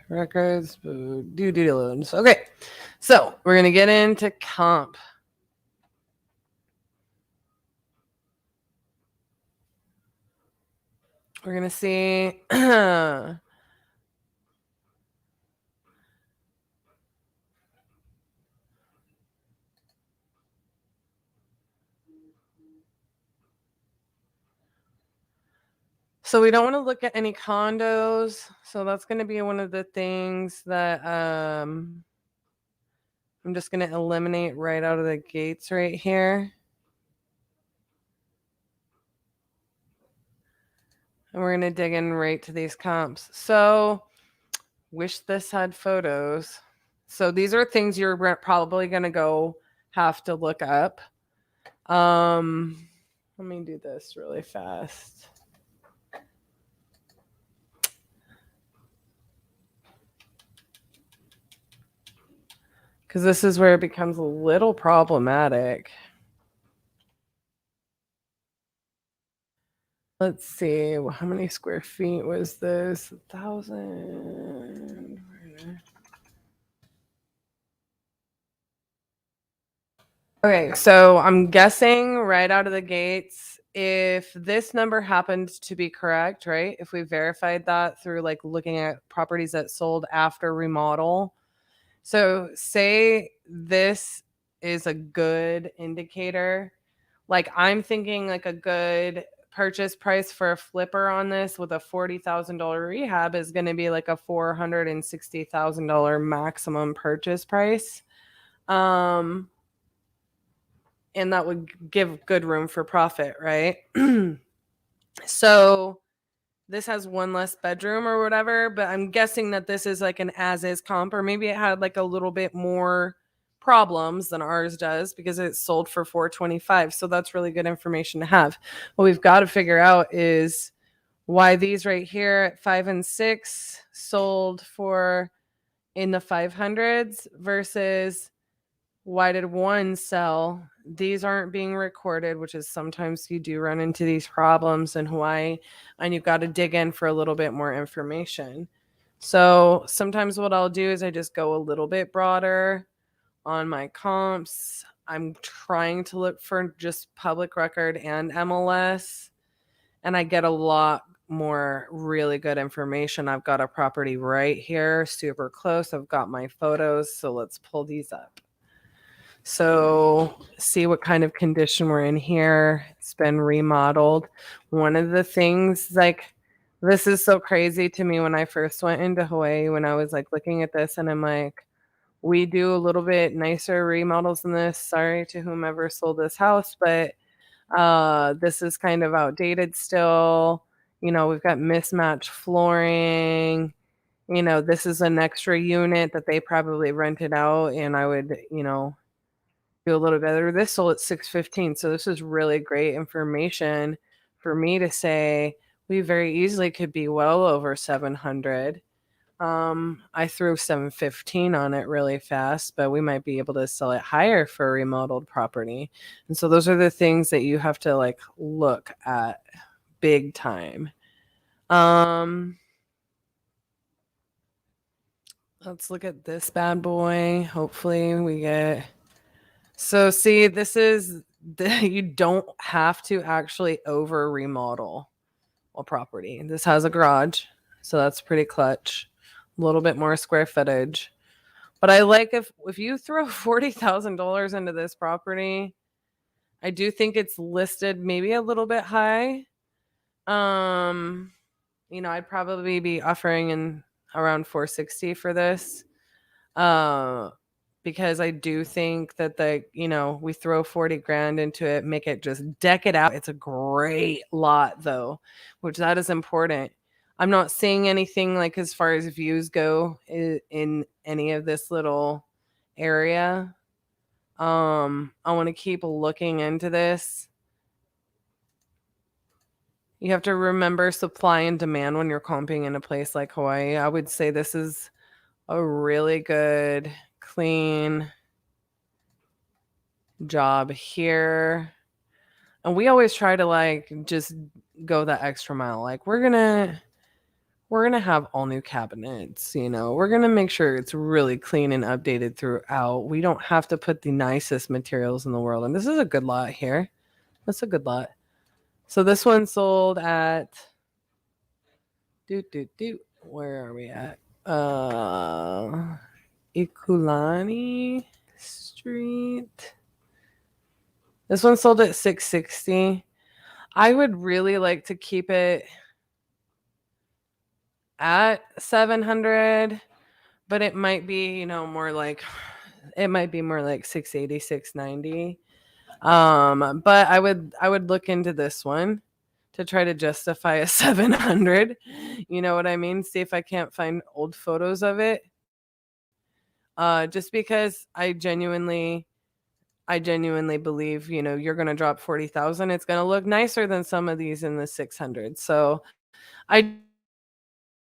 records, due diligence. Okay, so we're going to get into comp. We're going to see so we don't want to look at any condos. So that's going to be one of the things that I'm just going to eliminate right out of the gates right here. And we're going to dig in right to these comps. So wish this had photos. So these are things you're probably going to have to look up. Let me do this really fast. Because this is where it becomes a little problematic. Let's see, how many square feet was this? 1,000. Okay, so I'm guessing right out of the gates, if this number happened to be correct, right? If we verified that through like looking at properties that sold after remodel. So say this is a good indicator. Like I'm thinking like a good purchase price for a flipper on this with a $40,000 rehab is going to be like a $460,000 maximum purchase price. And that would give good room for profit, right? So this has one less bedroom or whatever, but I'm guessing that this is like an as is comp, or maybe it had like a little bit more problems than ours does because it's sold for 425. So that's really good information to have. What we've got to figure out is why these right here at 5 and 6 sold for in the 500s versus why did one sell? These aren't being recorded, which is sometimes you do run into these problems in Hawaii, and you've got to dig in for a little bit more information. So sometimes what I'll do is I just go a little bit broader on my comps. I'm trying to look for just public record and MLS, and I get a lot more really good information. I've got a property right here, super close. I've got my photos, so let's pull these up. So see what kind of condition we're in here. It's been remodeled. One of the things, like, this is so crazy to me when I first went into Hawaii, when I was like looking at this and I'm like, we do a little bit nicer remodels than this. Sorry to whomever sold this house, but this is kind of outdated still. You know, we've got mismatched flooring. You know, this is an extra unit that they probably rented out, and I would, do a little better. This sold at 615. So this is really great information for me to say we very easily could be well over 700. I threw 715 on it really fast, but we might be able to sell it higher for a remodeled property. And so those are the things that you have to like look at big time. Let's look at this bad boy. Hopefully we get. So see, this is you don't have to actually over remodel a property. This has a garage, so that's pretty clutch. A little bit more square footage. But I like if you throw $40,000 into this property, I do think it's listed maybe a little bit high. I'd probably be offering in around 460 for this. Because I do think that we throw 40 grand into it, make it just deck it out. It's a great lot though, which that is important. I'm not seeing anything like as far as views go in any of this little area. I want to keep looking into this. You have to remember supply and demand when you're comping in a place like Hawaii. I would say this is a really good, clean job here. And we always try to like just go that extra mile. Like we're gonna have all new cabinets, we're gonna make sure it's really clean and updated throughout. We don't have to put the nicest materials in the world. And this is a good lot here. That's a good lot. So this one sold at where are we at? Ikulani Street. This one sold at 660. I would really like to keep it at 700, but it might be, more like 680, 690. But I would look into this one to try to justify a 700. You know what I mean? See if I can't find old photos of it. Just because I genuinely I genuinely believe, you're going to drop 40,000. It's going to look nicer than some of these in the 600. So I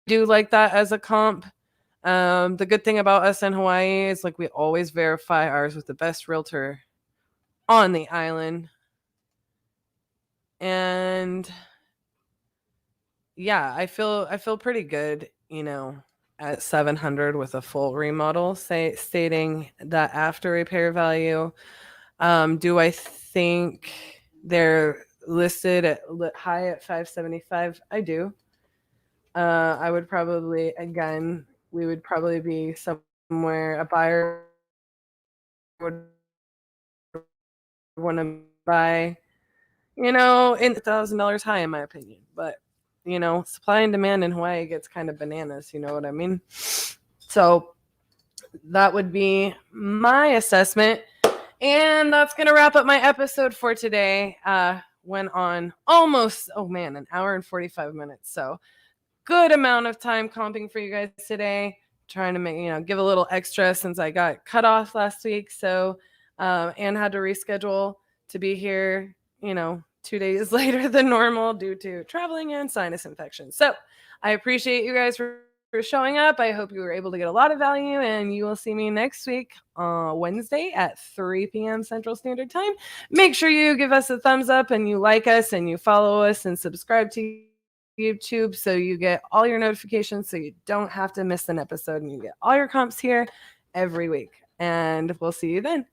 do like that as a comp. The good thing about us in Hawaii is like we always verify ours with the best realtor on the island. And yeah, I feel pretty good, at 700 with a full remodel, stating that after repair value. Do I think they're listed at high at 575? I do. I would probably, again, we would probably be somewhere a buyer would want to buy, in $1,000 high, in my opinion. But, supply and demand in Hawaii gets kind of bananas. You know what I mean? So that would be my assessment. And that's going to wrap up my episode for today. Went on almost, an hour and 45 minutes. So good amount of time comping for you guys today. Trying to make, give a little extra since I got cut off last week. So, and had to reschedule to be here, 2 days later than normal due to traveling and sinus infection. So I appreciate you guys for showing up. I hope you were able to get a lot of value, and you will see me next week Wednesday at 3 p.m. Central Standard Time. Make sure you give us a thumbs up and you like us and you follow us and subscribe to YouTube so you get all your notifications so you don't have to miss an episode and you get all your comps here every week. And we'll see you then.